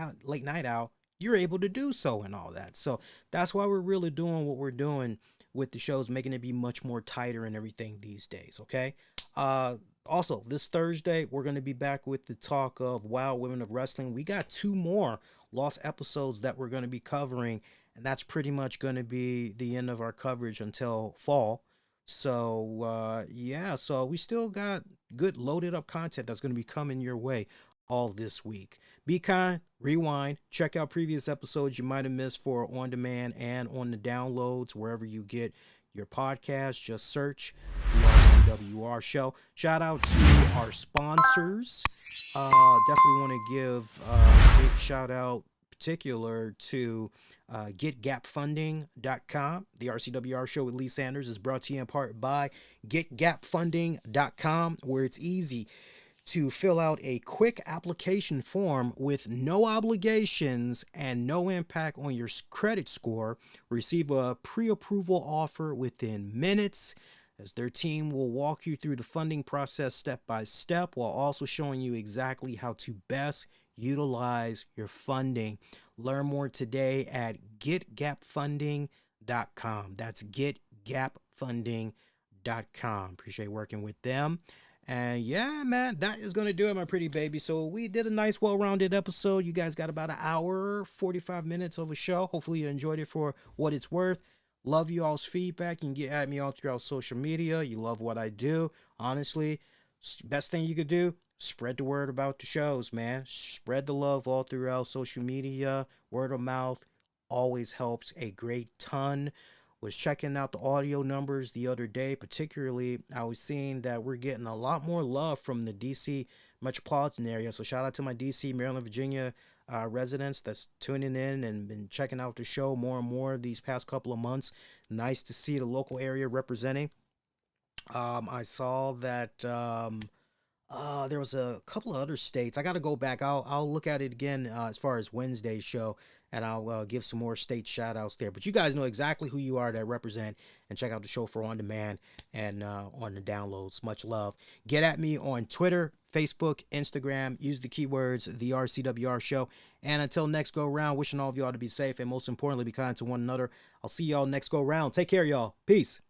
night out, you're able to do so and all that. So that's why we're really doing what we're doing with the shows, making it be much more tighter and everything these days. Okay. Also, this Thursday we're going to be back with the talk of Wild Women of Wrestling. We got 2 more lost episodes that we're going to be covering, and that's pretty much going to be the end of our coverage until fall. So so we still got good loaded up content that's going to be coming your way all this week. Be kind, rewind, check out previous episodes you might have missed for on demand and on the downloads wherever you get your podcast. Just search the RCWR show. Shout out to our sponsors. Definitely want to give a big shout out particular to getgapfunding.com. The RCWR show with Lee Sanders is brought to you in part by getgapfunding.com, where it's easy to fill out a quick application form with no obligations and no impact on your credit score. Receive a pre-approval offer within minutes, as their team will walk you through the funding process step by step, while also showing you exactly how to best utilize your funding. Learn more today at getgapfunding.com. That's getgapfunding.com. Appreciate working with them. And yeah, man, that is going to do it, my pretty baby. So we did a nice, well-rounded episode. You guys got about an hour, 45 minutes of a show. Hopefully you enjoyed it for what it's worth. Love you all's feedback. You can get at me all throughout social media. You love what I do. Honestly, best thing you could do, spread the word about the shows, man. Spread the love all throughout social media. Word of mouth always helps a great ton. Was checking out the audio numbers the other day. Particularly, I was seeing that we're getting a lot more love from the DC metropolitan area. So shout out to my DC, Maryland, Virginia residents that's tuning in and been checking out the show more and more these past couple of months. Nice to see the local area representing. I saw that there was a couple of other states. I got to go back. I'll look at it again as far as Wednesday's show, and I'll give some more state shout outs there. But you guys know exactly who you are that represent and check out the show for on demand and on the downloads. Much love. Get at me on Twitter, Facebook, Instagram. Use the keywords the RCWR show. And until next go round, wishing all of y'all to be safe and most importantly be kind to one another. I'll see y'all next go round. Take care, y'all. Peace.